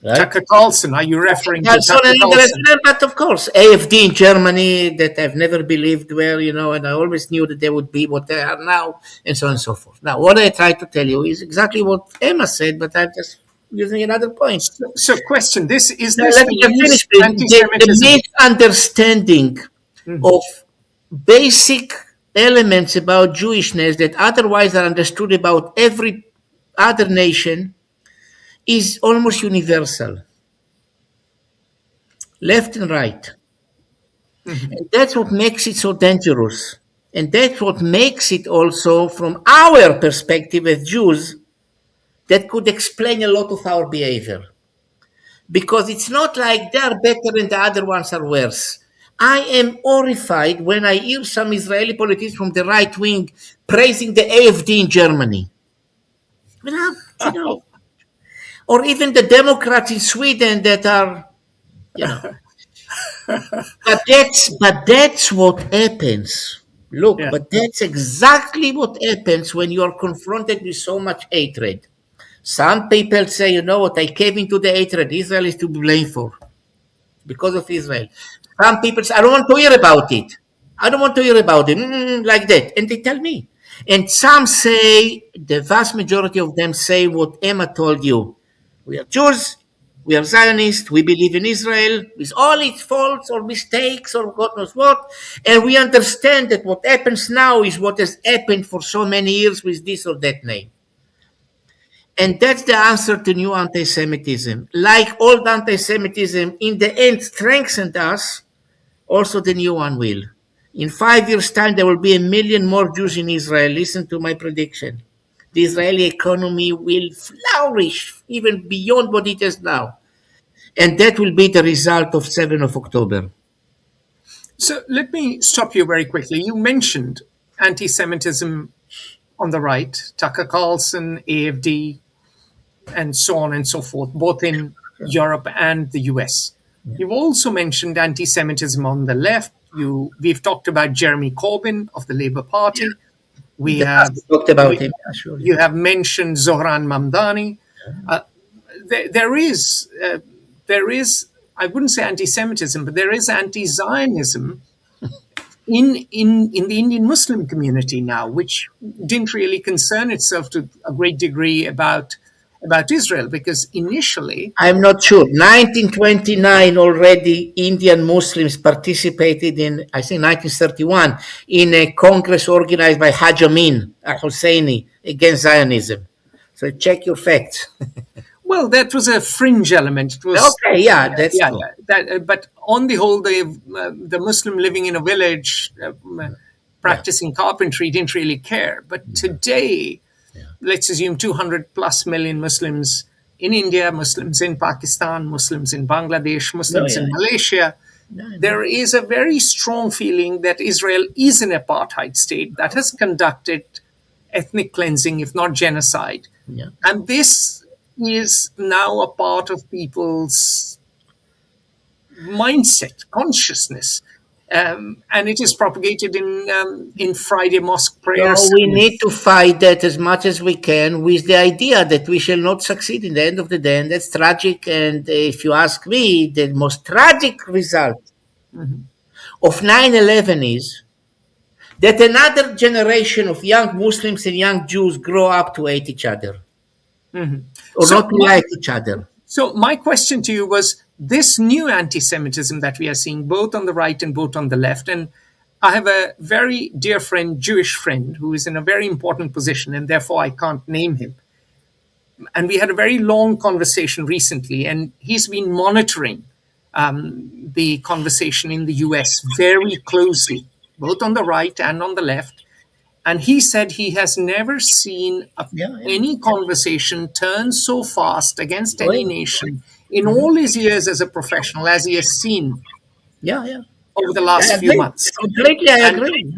right? Tucker Carlson, are you referring to That's on Tucker an Carlson? international, but of course, AFD in Germany that I've never believed were, and I always knew that they would be what they are now, and so on and so forth. Now, what I try to tell you is exactly what Emma said, but I'm just using another point. So, question: is Now, this let the me just new finish, please. The anti-Semitism? misunderstanding of basic elements about Jewishness that otherwise are understood about every other nation is almost universal, left and right. And that's what makes it so dangerous. And that's what makes it also, from our perspective as Jews, that could explain a lot of our behavior. Because it's not like they're better and the other ones are worse. I am horrified when I hear some Israeli politicians from the right wing praising the AFD in Germany. Well, or even the Democrats in Sweden that are, you know. But that's what happens. Look, Yeah. but that's exactly what happens when you are confronted with so much hatred. Some people say, you know what, I came into the hatred. Israel is to blame for because of Israel. Some people say, I don't want to hear about it. I don't want to hear about it. Like that. And they tell me. And some say, the vast majority of them say what Emma told you. We are Jews, we are Zionists, we believe in Israel with all its faults or mistakes or God knows what. And we understand that what happens now is what has happened for so many years with this or that name. And that's the answer to new anti Semitism. Like old anti Semitism, in the end, strengthened us, also the new one will. In 5 years' time, there will be 1 million more Jews in Israel. Listen to my prediction. The Israeli economy will flourish even beyond what it is now. And that will be the result of 7th of October. So let me stop you very quickly. You mentioned anti-Semitism on the right, Tucker Carlson, AFD, and so on and so forth, both in Europe and the US. You've also mentioned anti-Semitism on the left. We've talked about Jeremy Corbyn of the Labour Party. We have talked about we- him. Surely. You have mentioned Zohran Mamdani. There is, I wouldn't say anti-Semitism, but there is anti-Zionism in the Indian Muslim community now, which didn't really concern itself to a great degree about Israel, because initially, I'm not sure. 1929 already, Indian Muslims participated in, I think 1931, in a congress organized by Haj Amin al-Husseini against Zionism. So check your facts. well, that was a fringe element. It was Okay, yeah, that's yeah, true. yeah. But on the whole, the Muslim living in a village practicing carpentry didn't really care. But today, let's assume 200 plus million Muslims in India, Muslims in Pakistan, Muslims in Bangladesh, Muslims in Malaysia. There is a very strong feeling that Israel is an apartheid state that has conducted ethnic cleansing, if not genocide. Yeah. And this is now a part of people's mindset, consciousness. And it is propagated in Friday mosque No, prayers. we need to fight that as much as we can with the idea that we shall not succeed in the end of the day. And that's tragic. And if you ask me, the most tragic result of 9/11 is that another generation of young Muslims and young Jews grow up to hate each other or So not to like each other. So my question to you was this new anti-Semitism that we are seeing both on the right and both on the left. And I have a very dear friend, Jewish friend, who is in a very important position, and therefore I can't name him. And we had a very long conversation recently, and he's been monitoring the conversation in the US very closely, both on the right and on the left. And he said he has never seen Yeah, yeah. any conversation turn so fast against Oh, any yeah. nation in all his years as a professional as he has seen Yeah, yeah. over the I last few agree. months. Completely, I And agree.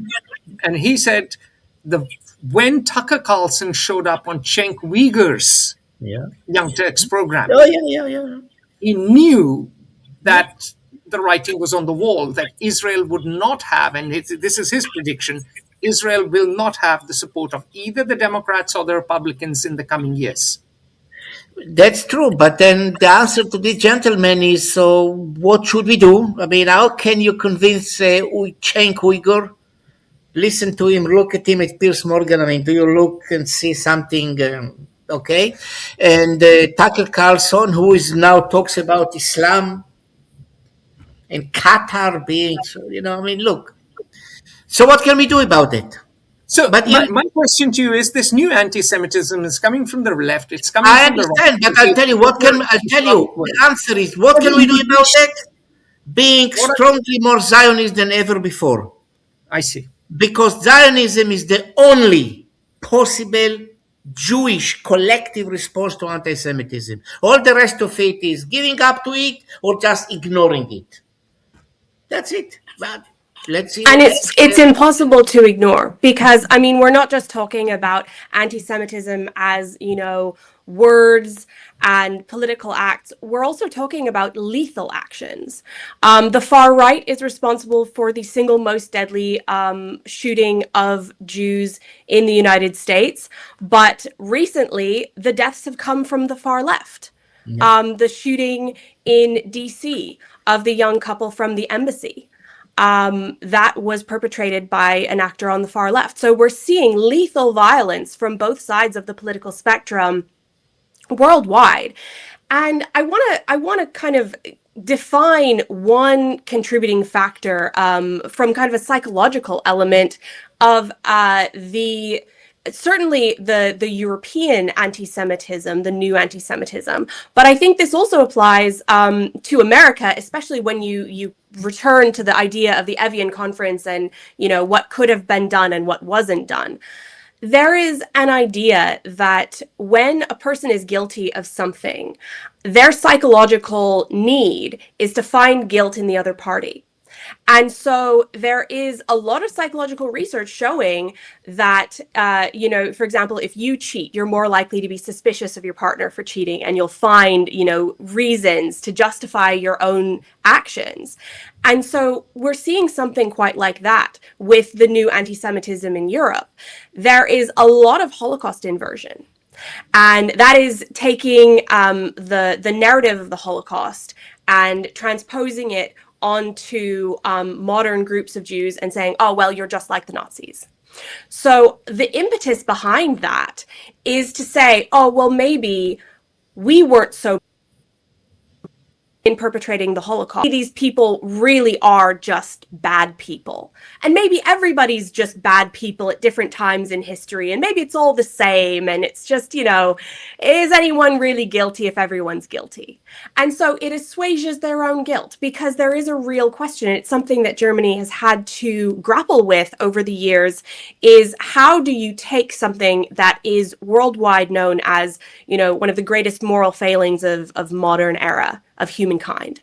and he said the when Tucker Carlson showed up on Cenk Uyghur's Yeah. Young Turks program, Oh, yeah, yeah, yeah. he knew Yeah. that the writing was on the wall, that Israel would not have, and this is his prediction, Israel will not have the support of either the Democrats or the Republicans in the coming years. That's true, but then the answer to this gentleman is, so what should we do? I mean, how can you convince Cenk Uyghur? Listen to him, look at him at Piers Morgan. I mean, do you look and see something okay? And Tucker Carlson, who is now talks about Islam and Qatar being, so, I mean, look. So what can we do about it? So But my question to you is: this new anti-Semitism is coming from the left. It's coming I from the right. understand, but I'll tell you the answer is, what can we do about it? Being What strongly more Zionist than ever before. I see. Because Zionism is the only possible Jewish collective response to anti-Semitism. All the rest of it is giving up to it or just ignoring it. That's it. But let's see. And it's impossible to ignore, because I mean, we're not just talking about anti-Semitism as, words and political acts. We're also talking about lethal actions. The far right is responsible for the single most deadly shooting of Jews in the United States, but recently the deaths have come from the far left. The shooting in DC of the young couple from the embassy, that was perpetrated by an actor on the far left. So we're seeing lethal violence from both sides of the political spectrum worldwide. And I want to kind of define one contributing factor, from kind of a psychological element of the certainly the European anti-Semitism, the new anti-Semitism, but I think this also applies to America, especially when you return to the idea of the Evian conference and what could have been done and what wasn't done. There is an idea that when a person is guilty of something, their psychological need is to find guilt in the other party. And so there is a lot of psychological research showing that, for example, if you cheat, you're more likely to be suspicious of your partner for cheating, and you'll find, reasons to justify your own actions. And so we're seeing something quite like that with the new anti-Semitism in Europe. There is a lot of Holocaust inversion. And that is taking the narrative of the Holocaust and transposing it onto modern groups of Jews and saying, oh, well, you're just like the Nazis. So the impetus behind that is to say, oh, well, maybe we weren't so in perpetrating the Holocaust. These people really are just bad people. And maybe everybody's just bad people at different times in history. And maybe it's all the same. And it's just, is anyone really guilty if everyone's guilty? And so it assuages their own guilt, because there is a real question. It's something that Germany has had to grapple with over the years, is how do you take something that is worldwide known as, one of the greatest moral failings of modern era of humankind?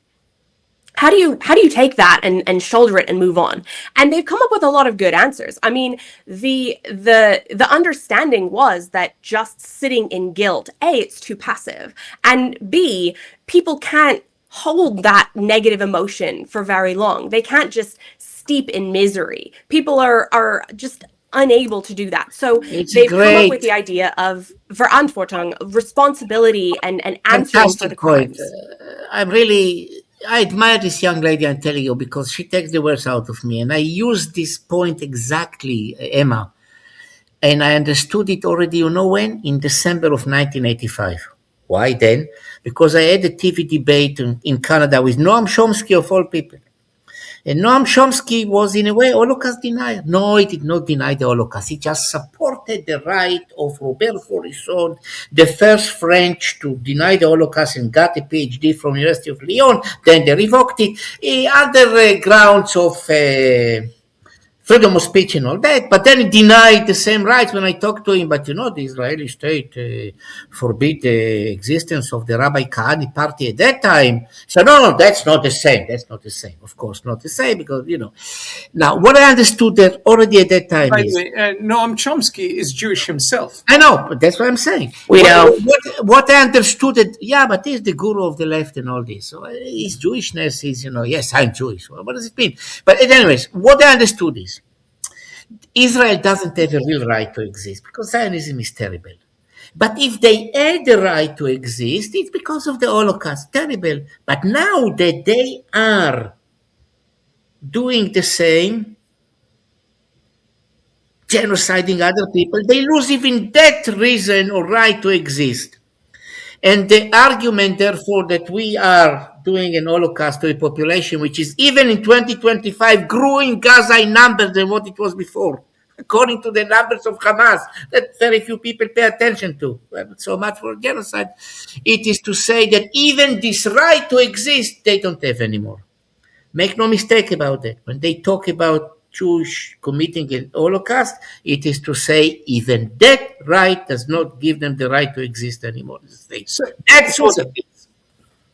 How do you take that and shoulder it and move on? And they've come up with a lot of good answers. I mean, the understanding was that just sitting in guilt, A, it's too passive, and B, people can't hold that negative emotion for very long. They can't just steep in misery. People are just unable to do that. So they've come up with the idea of Verantwortung, responsibility, and answering for the crimes. I admire this young lady, I'm telling you, because she takes the words out of me. And I use this point exactly, Emma. And I understood it already, when? In December of 1985. Why then? Because I had a TV debate in Canada with Noam Chomsky, of all people. And Noam Chomsky was, in a way, Holocaust denier. No, he did not deny the Holocaust. He just supported the right of Robert Faurisson, the first French to deny the Holocaust and got a PhD from University of Lyon. Then they revoked it. Other grounds of freedom of speech and all that, but then he denied the same rights when I talked to him. But the Israeli state forbid the existence of the Rabbi Kahani party at that time. So no, that's not the same. That's not the same. Of course, not the same because Now, what I understood that already at that time By the is, way, Noam Chomsky is Jewish himself. I know, but that's what I'm saying. We know. What I understood that, but he's the guru of the left and all this. So his Jewishness is, yes, I'm Jewish. Well, what does it mean? But anyways, what I understood is Israel doesn't have a real right to exist because Zionism is terrible. But if they had the right to exist, it's because of the Holocaust. Terrible. But now that they are doing the same, genociding other people, they lose even that reason or right to exist. And the argument, therefore, that we are doing an Holocaust to a population which is even in 2025 grew in Gaza in numbers than what it was before, according to the numbers of Hamas, that very few people pay attention to. So much for genocide. It is to say that even this right to exist, they don't have anymore. Make no mistake about that. When they talk about Jewish committing a Holocaust, it is to say even that right does not give them the right to exist anymore in the state. So, That's what Joseph, it is.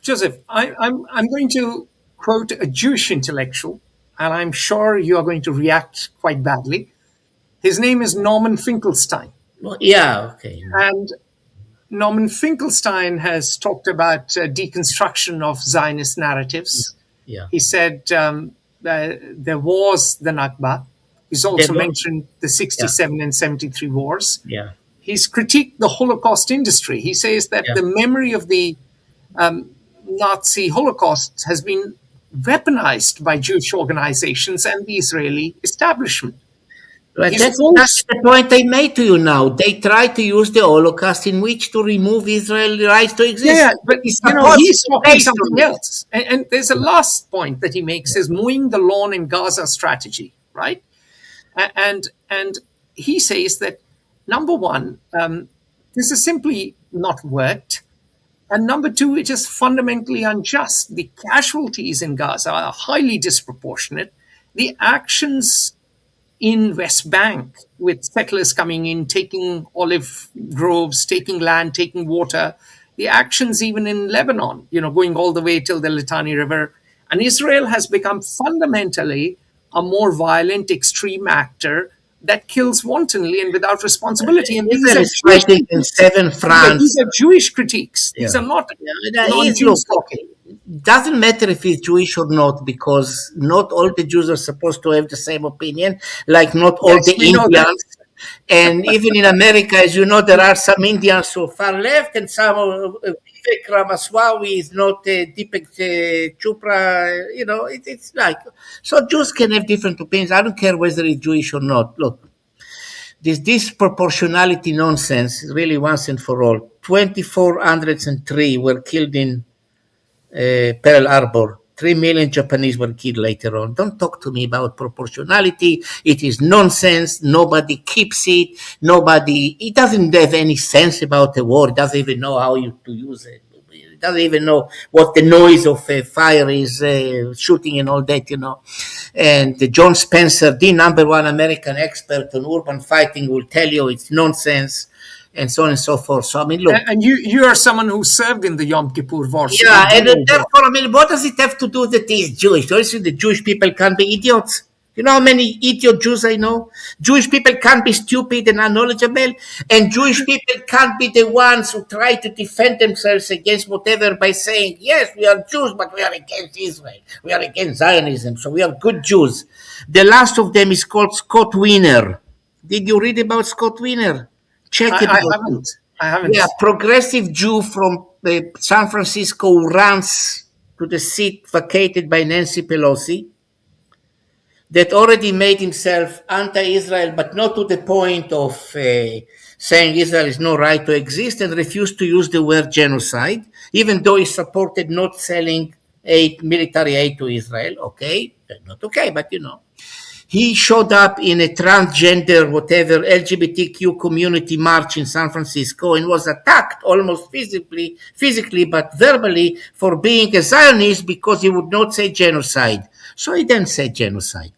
Joseph, I'm going to quote a Jewish intellectual, and I'm sure you are going to react quite badly. His name is Norman Finkelstein. Well, yeah, okay. And Norman Finkelstein has talked about deconstruction of Zionist narratives. Yeah. He said there was the Nakba. He's also mentioned the 67 and 73 wars. Yeah. He's critiqued the Holocaust industry. He says that the memory of the Nazi Holocaust has been weaponized by Jewish organizations and the Israeli establishment. But that's the point I made to you now. They try to use the Holocaust in which to remove Israeli rights to exist. Yeah, but he's talking something else. And there's a last point that he makes is mowing the lawn in Gaza strategy, right? And he says that, number one, this has simply not worked. And number two, it is fundamentally unjust. The casualties in Gaza are highly disproportionate. The actions in West Bank, with settlers coming in, taking olive groves, taking land, taking water, the actions even in Lebanon, going all the way till the Litani River. And Israel has become fundamentally a more violent, extreme actor that kills wantonly and without responsibility. And these are fighting in 7 France. These are Jewish critiques. These are not non-Jews talking. Doesn't matter if he's Jewish or not, because not all the Jews are supposed to have the same opinion, like not all the Indians. And even in America, as you know, there are some Indians who are far left and some Vivek Ramaswamy is not Deepak Chopra. It's like, so Jews can have different opinions. I don't care whether he's Jewish or not. Look, this disproportionality nonsense, really once and for all. 2,403 were killed in Pearl Harbor. 3 million Japanese were killed later on. Don't talk to me about proportionality. It is nonsense. Nobody keeps it. It doesn't have any sense about the war. It doesn't even know how to use it. It doesn't even know what the noise of fire is, shooting and all that, And John Spencer, the number one American expert on urban fighting, will tell you it's nonsense. And so on and so forth. So, look. And you are someone who served in the Yom Kippur War. Yeah, and therefore, what does it have to do that he's Jewish? Don't you think the Jewish people can't be idiots? You know how many idiot Jews I know? Jewish people can't be stupid and unknowledgeable, and Jewish people can't be the ones who try to defend themselves against whatever by saying, yes, we are Jews, but we are against Israel. We are against Zionism, so we are good Jews. The last of them is called Scott Wiener. Did you read about Scott Wiener? Check it out. I haven't. Yeah, progressive Jew from San Francisco who runs to the seat vacated by Nancy Pelosi, that already made himself anti-Israel, but not to the point of saying Israel has no right to exist, and refused to use the word genocide, even though he supported not selling military aid to Israel. Okay, not okay, but he showed up in a transgender, whatever, LGBTQ community march in San Francisco and was attacked almost physically, but verbally for being a Zionist because he would not say genocide. So he didn't say genocide.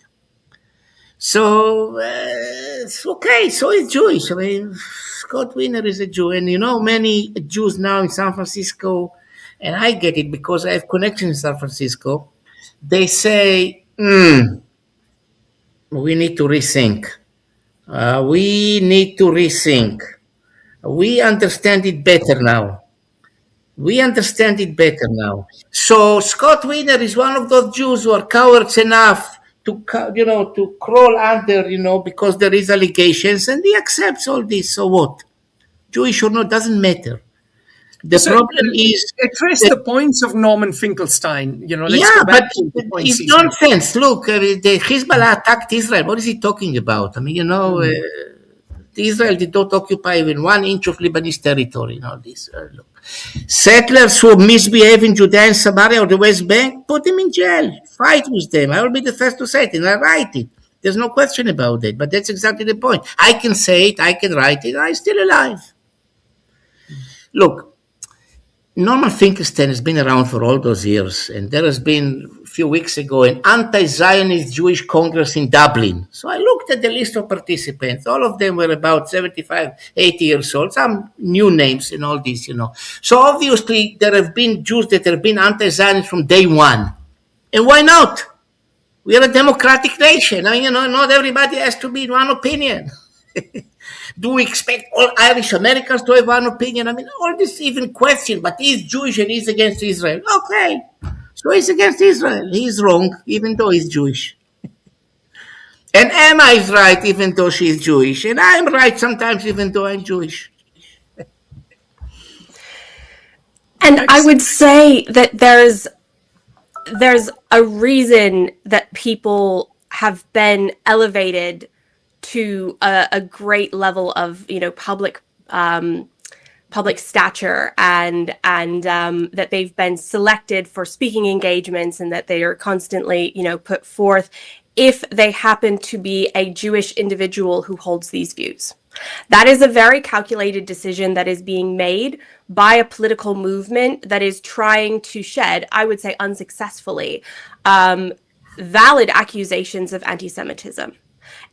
So it's okay. So he's Jewish. I mean, Scott Wiener is a Jew, and many Jews now in San Francisco, and I get it because I have connections in San Francisco. They say, we need to rethink. We need to rethink. We understand it better now. We understand it better now. So Scott Wiener is one of those Jews who are cowards enough to crawl under, because there is allegations, and he accepts all this. So what? Jewish or not doesn't matter. The So, problem is address that, the points of Norman Finkelstein. Let's yeah, go but back to the points it's he's made. nonsense. Look, the Hezbollah attacked Israel. What is he talking about? I mean, Israel did not occupy even 1 inch of Lebanese territory. This. Look. Settlers who misbehave in Judea and Samaria or the West Bank, put them in jail. Fight with them. I will be the first to say it, and I write it. There's no question about it. But that's exactly the point. I can say it, I can write it, I'm still alive. Look, Norman Finkelstein has been around for all those years, and there has been a few weeks ago an anti-Zionist Jewish Congress in Dublin. So I looked at the list of participants. All of them were about 75, 80 years old, some new names and all this, So obviously there have been Jews that have been anti-Zionist from day one. And why not? We are a democratic nation. I mean, not everybody has to be in one opinion. Do we expect all Irish Americans to have one opinion? I mean, all this even question, but he's Jewish and he's against Israel. Okay, so he's against Israel. He's wrong, even though he's Jewish. And Emma is right, even though she's Jewish. And I'm right sometimes, even though I'm Jewish. And I would say that there's a reason that people have been elevated to a great level of public stature, and that they've been selected for speaking engagements, and that they are constantly put forth if they happen to be a Jewish individual who holds these views. That is a very calculated decision that is being made by a political movement that is trying to shed, I would say unsuccessfully, valid accusations of anti-Semitism.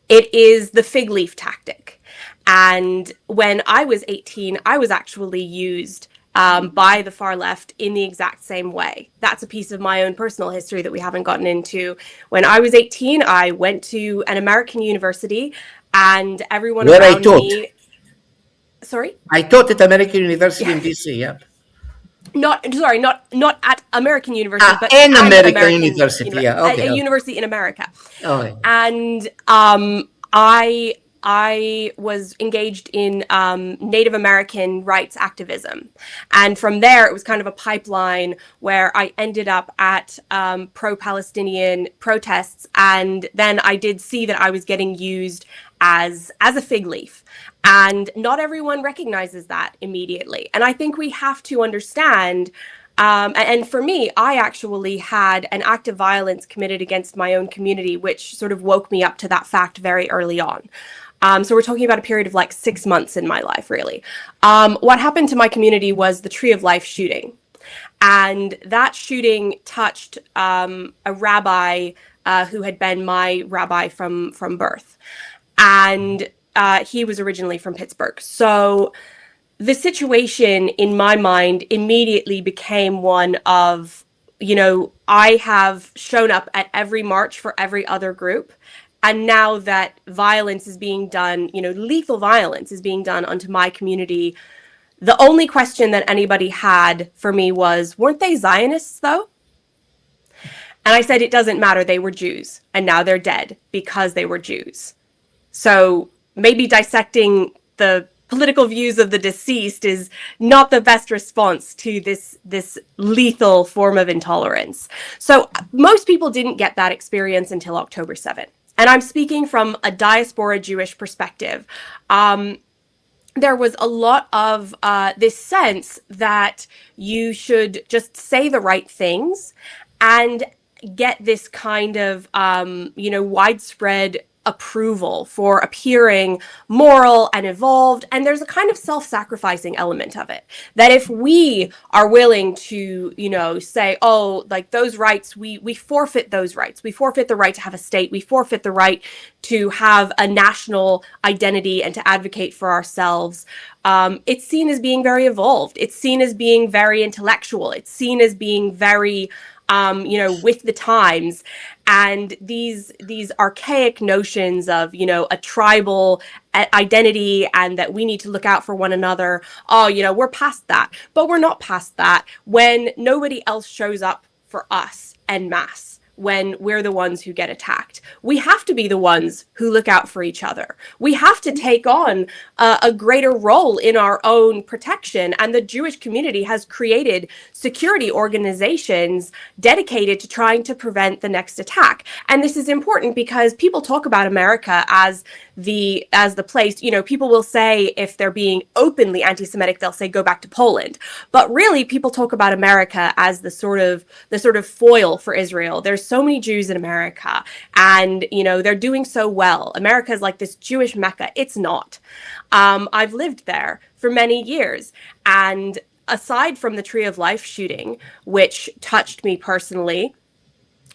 It is the fig leaf tactic. And when I was 18, I was actually used by the far left in the exact same way. That's a piece of my own personal history that we haven't gotten into. When I was 18, I went to an American university, and everyone Where around I taught. me... Sorry? I taught at American University in DC, yeah. Not at American University, but an at American University, yeah, okay. A university in America. Okay. And I was engaged in Native American rights activism. And from there, it was kind of a pipeline where I ended up at pro-Palestinian protests. And then I did see that I was getting used as a fig leaf. And not everyone recognizes that immediately. And I think we have to understand, and for me, I actually had an act of violence committed against my own community, which sort of woke me up to that fact very early on. So we're talking about a period of like 6 months in my life, really. What happened to my community was the Tree of Life shooting. And that shooting touched a rabbi who had been my rabbi from birth. And he was originally from Pittsburgh. So the situation in my mind immediately became one of, I have shown up at every march for every other group. And now that violence is being done, lethal violence is being done onto my community, the only question that anybody had for me was, weren't they Zionists though? And I said, it doesn't matter, they were Jews, and now they're dead because they were Jews. So maybe dissecting the political views of the deceased is not the best response to this lethal form of intolerance. So most people didn't get that experience until October 7th. And I'm speaking from a diaspora Jewish perspective. There was a lot of this sense that you should just say the right things and get this kind of, widespread approval for appearing moral and evolved. And there's a kind of self-sacrificing element of it, that if we are willing to, say, oh, like those rights, we forfeit those rights, we forfeit the right to have a state, we forfeit the right to have a national identity and to advocate for ourselves, it's seen as being very evolved, it's seen as being very intellectual, it's seen as being very, with the times. And these archaic notions of, a tribal identity and that we need to look out for one another. Oh, we're past that, but we're not past that when nobody else shows up for us en masse. When we're the ones who get attacked, we have to be the ones who look out for each other. We have to take on a greater role in our own protection. And the Jewish community has created security organizations dedicated to trying to prevent the next attack. And this is important because people talk about America as the place, people will say, if they're being openly anti-Semitic, they'll say, go back to Poland. But really, people talk about America as the sort of foil for Israel. There's so many Jews in America, and they're doing so well. America is like this Jewish Mecca. It's not. I've lived there for many years, and aside from the Tree of Life shooting, which touched me personally,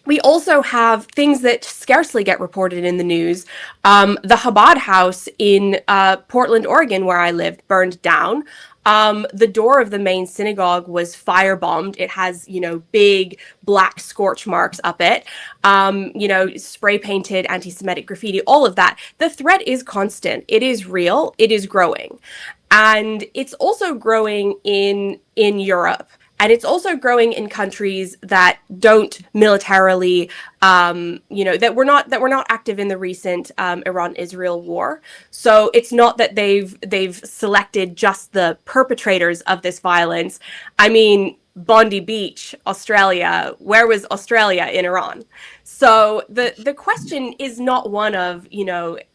we also have things that scarcely get reported in the news. The Chabad house in Portland, Oregon, where I lived, burned down. The door of the main synagogue was firebombed. It has, big black scorch marks up it, spray painted anti-Semitic graffiti, all of that. The threat is constant. It is real. It is growing. And it's also growing in Europe. And it's also growing in countries that don't militarily, that were not active in the recent Iran-Israel war. So it's not that they've selected just the perpetrators of this violence. I mean, Bondi Beach, Australia. Where was Australia in Iran? So the question is not one of,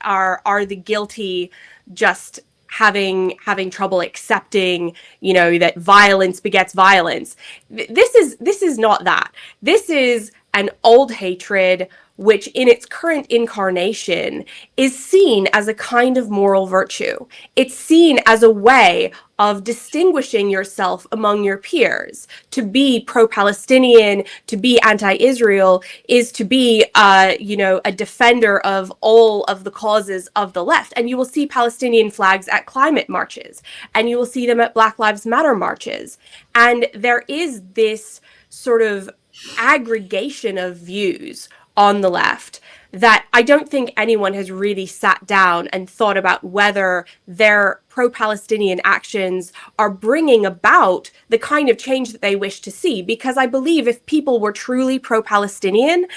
are the guilty just having trouble accepting, that violence begets violence. This is not that. This is an old hatred which in its current incarnation is seen as a kind of moral virtue. It's seen as a way of distinguishing yourself among your peers. To be pro-Palestinian, to be anti-Israel, is to be, a defender of all of the causes of the left. And you will see Palestinian flags at climate marches, and you will see them at Black Lives Matter marches. And there is this sort of aggregation of views on the left that I don't think anyone has really sat down and thought about whether their pro-Palestinian actions are bringing about the kind of change that they wish to see. Because I believe if people were truly pro-Palestinian,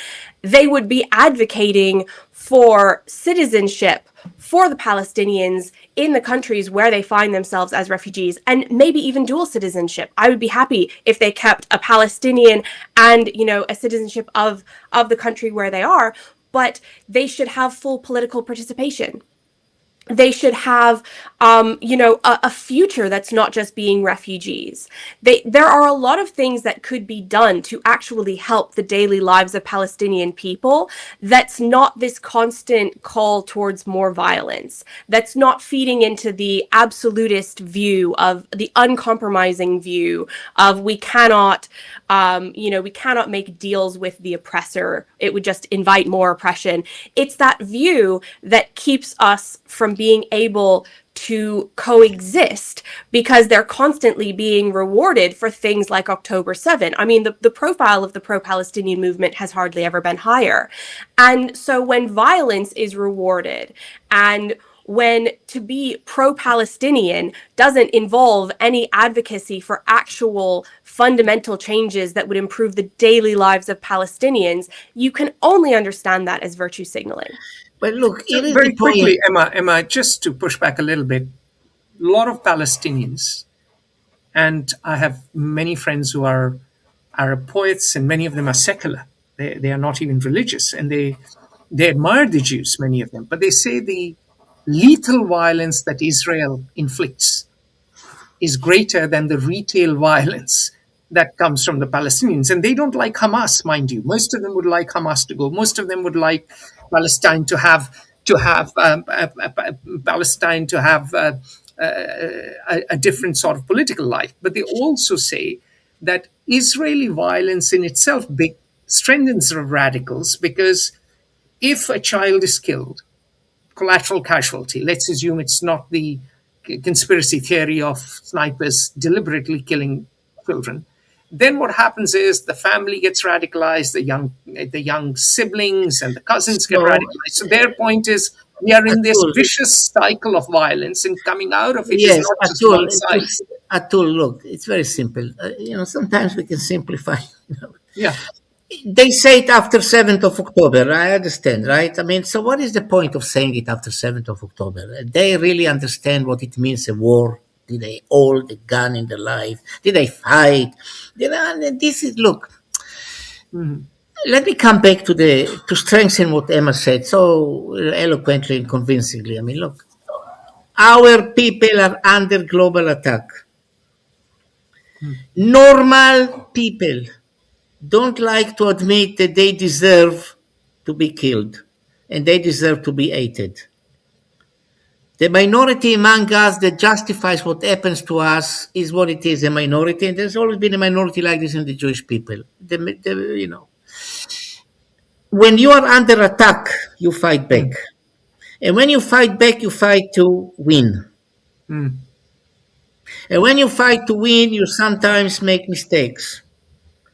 they would be advocating for citizenship for the Palestinians in the countries where they find themselves as refugees, and maybe even dual citizenship. I would be happy if they kept a Palestinian and, a citizenship of the country where they are, but they should have full political participation. They should have, a future that's not just being refugees. There are a lot of things that could be done to actually help the daily lives of Palestinian people. That's not this constant call towards more violence. That's not feeding into the absolutist view of the uncompromising view of we cannot make deals with the oppressor. It would just invite more oppression. It's that view that keeps us from being able to coexist, because they're constantly being rewarded for things like October 7. I mean, the profile of the pro-Palestinian movement has hardly ever been higher. And so when violence is rewarded, and when to be pro-Palestinian doesn't involve any advocacy for actual fundamental changes that would improve the daily lives of Palestinians, you can only understand that as virtue signaling. But look, So very quickly, Emma, just to push back a little bit, a lot of Palestinians, and I have many friends who are Arab poets, and many of them are secular. They are not even religious, and they admire the Jews, many of them. But they say the lethal violence that Israel inflicts is greater than the retail violence that comes from the Palestinians. And they don't like Hamas, mind you. Most of them would like Hamas to go. Most of them would like Palestine to have Palestine to have a different sort of political life. But they also say that Israeli violence in itself strengthens the radicals, because if a child is killed, collateral casualty, let's assume it's not the conspiracy theory of snipers deliberately killing children, then what happens is the family gets radicalized, the young siblings and the cousins get So, radicalized. So their point is, we are in this Atul, vicious cycle of violence, and coming out of it is yes, not just Atul, one side. Atul, look, it's very simple. Sometimes we can simplify. Yeah. They say it after 7th of October. I understand, right? I mean, so what is the point of saying it after 7th of October? They really understand what it means, a war. Did they hold the gun in their life? Did they fight? Look, let me come back to strengthen what Emma said so eloquently and convincingly. I mean, look, our people are under global attack. Normal people don't like to admit that they deserve to be killed and they deserve to be hated. The minority among us that justifies what happens to us is what it is, a minority, and there's always been a minority like this in the Jewish people. When you are under attack, you fight back. And when you fight back, you fight to win. Mm. And when you fight to win, you sometimes make mistakes.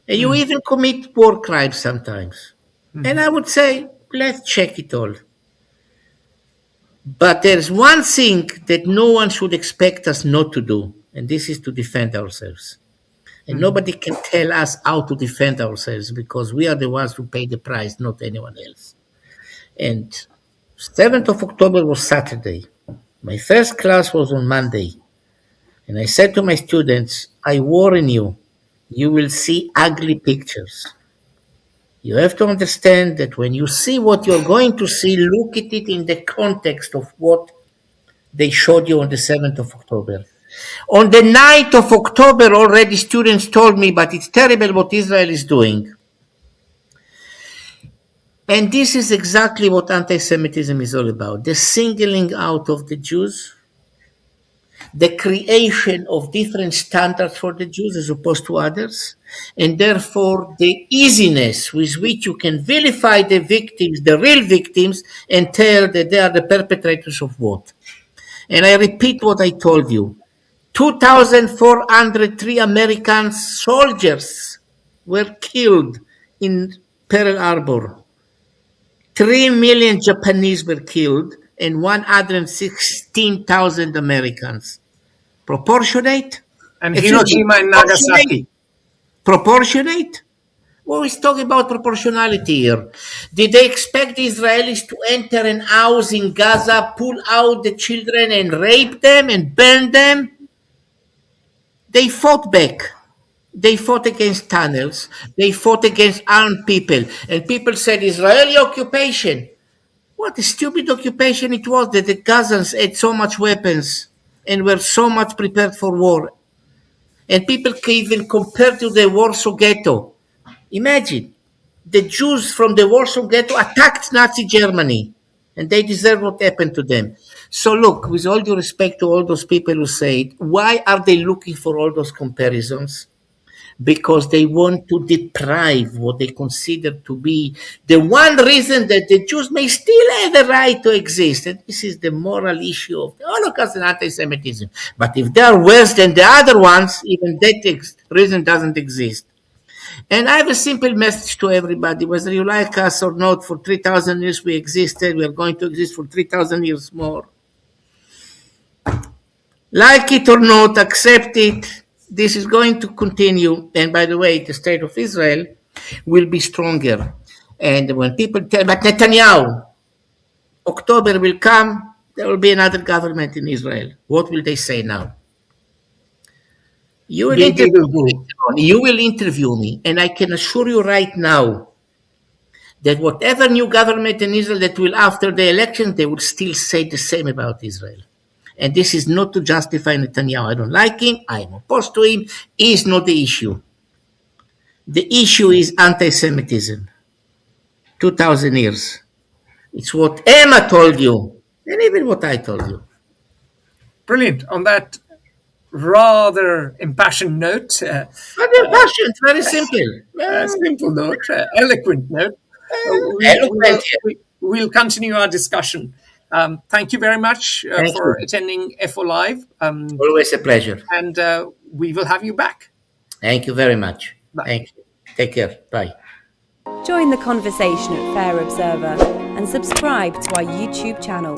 And you even commit war crimes sometimes. And I would say, let's check it all. But there's one thing that no one should expect us not to do, and this is to defend ourselves. And nobody can tell us how to defend ourselves, because we are the ones who pay the price, not anyone else. And 7th of October was Saturday. My first class was on Monday. And I said to my students, I warn you, you will see ugly pictures. You have to understand that when you see what you're going to see, look at it in the context of what they showed you on the 7th of October. On the 9th of October, already students told me, but it's terrible what Israel is doing. And this is exactly what anti-Semitism is all about. The singling out of the Jews, the creation of different standards for the Jews as opposed to others, and therefore the easiness with which you can vilify the victims, the real victims, and tell that they are the perpetrators of what. And I repeat what I told you. 2,403 American soldiers were killed in Pearl Harbor. 3 million Japanese were killed and 116,000 Americans. Proportionate? And Excuse me, Hiroshima and Nagasaki. Proportionate? Well, we're talking about proportionality here. Did they expect the Israelis to enter an house in Gaza, pull out the children and rape them and burn them? They fought back. They fought against tunnels. They fought against armed people. And people said Israeli occupation. What a stupid occupation it was that the Gazans had so much weapons and were so much prepared for war. And people can even compare to the Warsaw Ghetto. Imagine, the Jews from the Warsaw Ghetto attacked Nazi Germany, and they deserve what happened to them. So look, with all due respect to all those people who say it, why are they looking for all those comparisons? Because they want to deprive what they consider to be the one reason that the Jews may still have the right to exist. And this is the moral issue of the Holocaust and anti-Semitism. But if they are worse than the other ones, even that reason doesn't exist. And I have a simple message to everybody, whether you like us or not. For 3,000 years we existed, we are going to exist for 3,000 years more. Like it or not, accept it. This is going to continue. And by the way, the state of Israel will be stronger. And when people tell, but Netanyahu, October will come, there will be another government in Israel. What will they say now? You will interview me, and I can assure you right now that whatever new government in Israel that will after the election, they will still say the same about Israel. And this is not to justify Netanyahu. I don't like him. I am opposed to him. He is not the issue. The issue is anti-Semitism. 2,000 years. It's what Emma told you, and even what I told you. Brilliant. On that rather impassioned note, But the passion, very simple. simple note, eloquent note, Eloquent. we'll continue our discussion. Thank you very much Thank for you. attending FO Live, Always a pleasure. and we will have you back. Thank you very much. Bye. Thank you. Take care. Bye. Join the conversation at Fair Observer and subscribe to our YouTube channel.